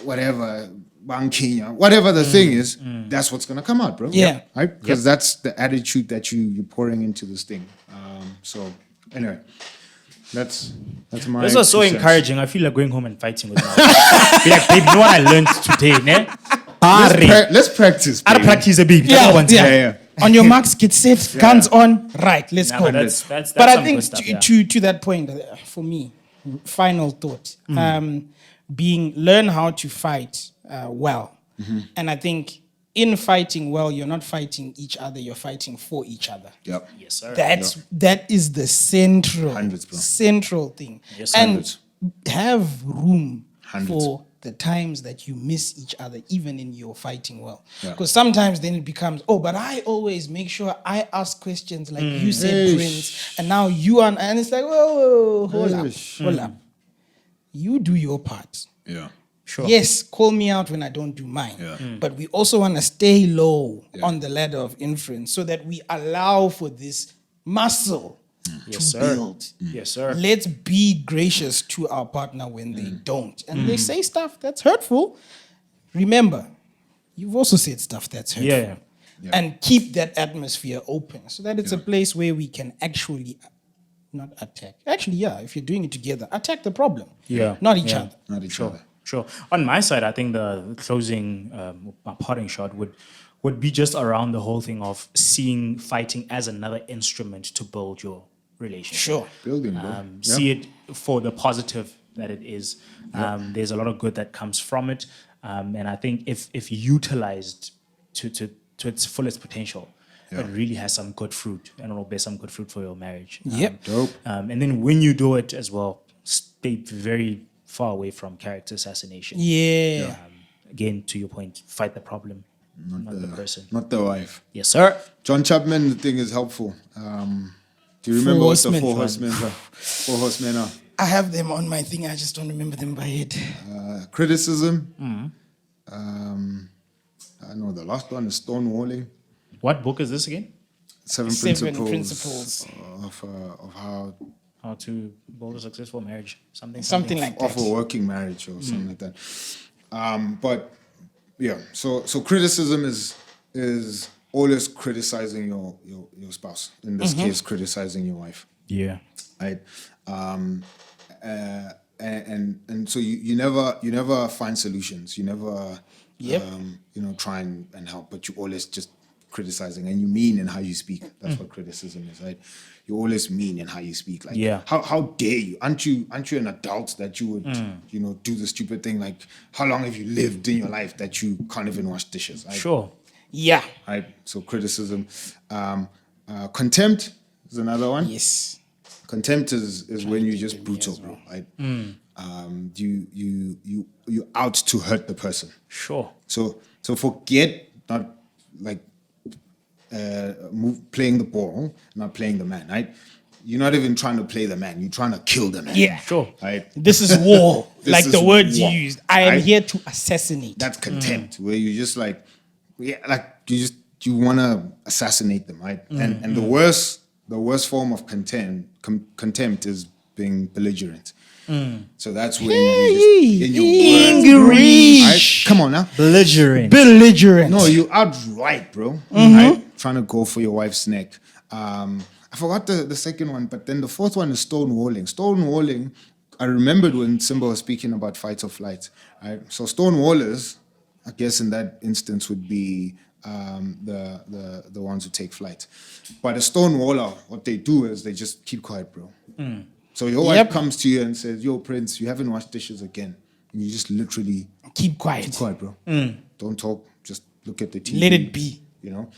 whatever, bankinya, whatever the thing is, that's what's going to come out, bro. Yeah. Right? Because that's the attitude that you're pouring into this thing. So anyway, that's my This was so 2 cents. encouraging. I feel like going home and fighting with my Be like, babe, you know what I learned today, ne? Let's practice. I'll baby. practice a bit. Yeah, One yeah. time. On your marks, get set, guns on, right, let's Nah, go. but that's But I some think good stuff, yeah. to that point, for me, final thought, learn how to fight well. And I think in fighting well, you're not fighting each other, you're fighting for each other. Yep. Yes, sir. That is the central Hundreds, bro. central thing. Yes, and hundreds. have room Hundreds. for the times that you miss each other, even in your fighting well. Yeah. Because sometimes then it becomes, but I always make sure I ask questions like you said, Eish. Prince, and now you are, and it's like, whoa, hold Eish. up, hold up. You do your part. Yeah. Sure. Yes, call me out when I don't do mine. Yeah. But we also want to stay low Yeah. on the ladder of influence so that we allow for this muscle Yes, to sir. build. Yes, sir. Let's be gracious to our partner when they don't. And they say stuff that's hurtful. Remember, you've also said stuff that's hurtful. Yeah. Yeah. And keep that atmosphere open so that it's a place where we can actually not attack. Actually, yeah, if you're doing it together, attack the problem. Yeah. Not each Yeah. other. Not each Sure, other. sure. On my side, I think the closing, my parting shot would be just around the whole thing of seeing fighting as another instrument to build your relationship. Sure. Building, bro. See it for the positive that it is. There's a lot of good that comes from it, and I think if utilized to its fullest potential, it really has some good fruit, and it'll bear some good fruit for your marriage. Yep. Dope. And then when you do it as well, stay very far away from character assassination. Yeah. Again, to your point, fight the problem, not the person. Not the wife. Yes, sir. John Chapman, the thing is helpful. Do you remember what the Horsemen. four horsemen are? Four horsemen are? I have them on my thing. I just don't remember them by head. Criticism. I know the last one is stonewalling. What book is this again? Seven Principles. of How to build a successful marriage. Something like of that. a working marriage or something like that. But yeah, so criticism is always criticizing your spouse. In this case, criticizing your wife. Yeah. Right? And so you never find solutions. You never try and help, but you always just criticizing, and you mean in how you speak. That's what criticism is, right? You always mean in how you speak. Like, Yeah. how dare you? Aren't you an adult that you would do the stupid thing? Like, how long have you lived in your life that you can't even wash dishes? Right? Sure. Yeah. Right. So criticism, contempt is another one. Yes. Contempt is when you're just brutal, bro. Right? You out to hurt the person. Sure. So forget not like playing the ball, not playing the man. Right? You're not even trying to play the man. You're trying to kill the man. Yeah. Sure. Right? This is war. This like is the words war, you used. I am right? here to assassinate. That's contempt, where you just like, you want to assassinate them, right? And the worst form of contempt is being belligerent. So that's when you just in your words, right? Come on now, Belligerent. Belligerent. no, you outright, bro. Right? Trying to go for your wife's neck. I forgot the second one, but then the fourth one is stonewalling. Stonewalling, I remembered when Simba was speaking about fight or flight. Right? So stonewallers, I guess in that instance would be the ones who take flight. But a stonewaller, what they do is they just keep quiet, bro. So your wife comes to you and says, "Yo, Prince, you haven't washed dishes again," and you just literally Keep quiet. quiet, bro. Don't talk. Just look at the TV. Let it be. You know.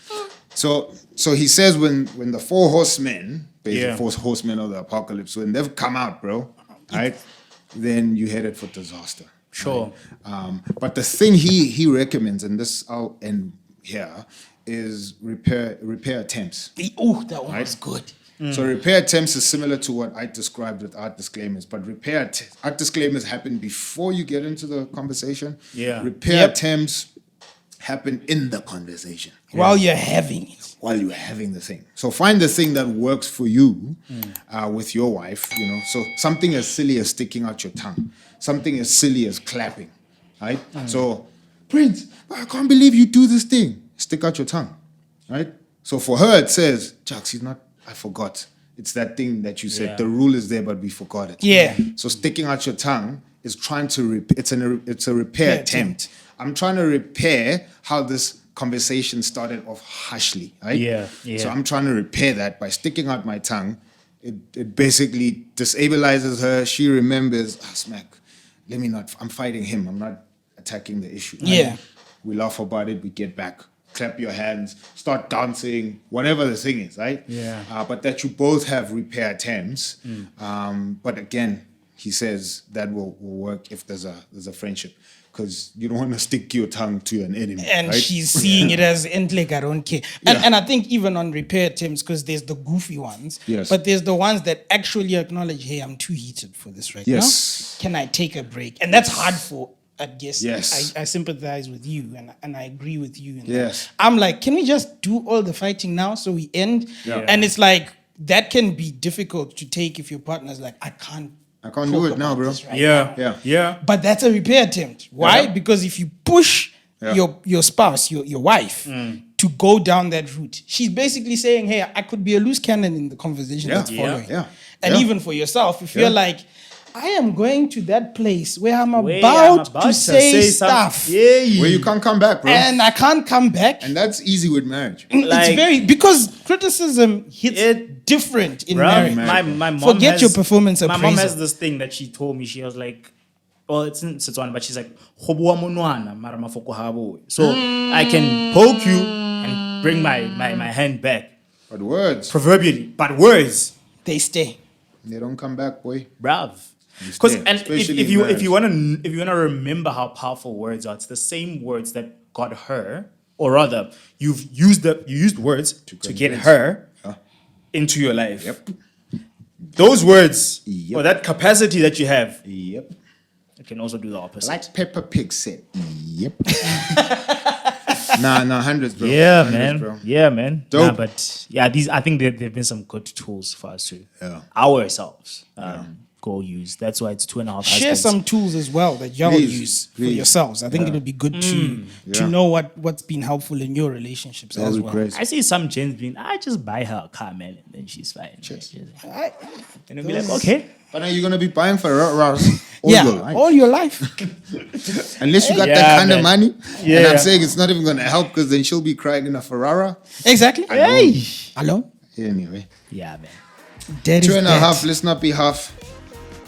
So he says when the four horsemen, basically Yeah. four horsemen of the apocalypse, when they've come out, bro, right, then you headed for disaster. Sure. But the thing he recommends, and this I'll end here, is repair attempts. Oh, that one was good. So repair attempts is similar to what I described with art disclaimers, but art disclaimers happen before you get into the conversation. Yeah. Repair attempts happen in the conversation While you're having it. while you're having the thing. So find the thing that works for you with your wife, you know. So something as silly as sticking out your tongue, something as silly as clapping, right? So, Prince, I can't believe you do this thing. Stick out your tongue, right? So for her, it says, Jax, I forgot. It's that thing that you said. Yeah. The rule is there, but we forgot it. Yeah. So sticking out your tongue is trying to it's a repair attempt. I'm trying to repair how this conversation started off harshly, right? Yeah. So I'm trying to repair that by sticking out my tongue. It basically destabilizes her. She remembers, smack. I'm fighting him. I'm not attacking the issue. right? Yeah. we laugh about it, we get back, clap your hands, start dancing, whatever the thing is, right? Yeah. But that you both have repair attempts. But again, he says that will work if there's a friendship, because you don't want to stick your tongue to an enemy. And right? she's seeing it as like I don't care. And I think even on repair attempts, because there's the goofy ones, Yes. but there's the ones that actually acknowledge, hey, I'm too heated for this right Yes. now. Can I take a break? And that's hard for, I guess. Yes. I sympathize with you and I agree with you. And Yes. I'm like, can we just do all the fighting now so we end? Yeah. And it's like, that can be difficult to take if your partner's like, I can't do talk it now, about bro. this right Yeah. now. Yeah. But that's a repair attempt. Why? Yeah. Because if you push Yeah. your spouse, your wife, to go down that route, she's basically saying, hey, I could be a loose cannon in the conversation that's following. Yeah. And Yeah. even for yourself, if you're like, I am going to that place where I'm Where about, I'm about to say some- stuff Yeah. Where you can't come back, bro. and I can't come back. And that's easy with marriage. It's Like- very, because criticism hits It- different in Bruh, marriage. my mom Forget has, your performance My mom appraisal. has this thing that she told me. She was like, well, it's in Setswana, but she's like, "Go bua monwana, mara mafoko ha bua." So I can poke you and bring my hand back, But words, proverbially. But words, They stay. they don't come back, boy. bruv. Because stay, and especially if in you marriage. wanna remember how powerful words are, it's the same words that got her, or rather, you used words to get convince. her into your life. Yep. Those words Yep. or that capacity that you have, Yep. it can also do the opposite. Like Peppa Pig said. Yep. nah, hundreds, bro. Yeah, Hundreds, man. bro. Yeah, man. Dope. Nah, but yeah, I think there've been some good tools for us to ourselves go use. That's why it's 2.5 Share husbands. some tools as well that y'all Please, use for please. yourselves. I think it'll be good to Yeah. know what's been helpful in your relationships That as would be well. great. I see some gents being, I just buy her a car, man, and then she's fine. And I'll be like, okay. But now you're gonna be buying for Ross All your life. Unless you got Yeah, that kind man. of money. Yeah. And I'm saying it's not even gonna help, because then she'll be crying in a Ferrari. Exactly. Hey. Hello? Anyway. Yeah, man. That is 2.5. that. Let's not be half.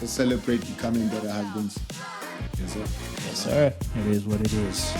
Let's celebrate becoming better husbands. Yes, sir. Yes, sir. It is what it is.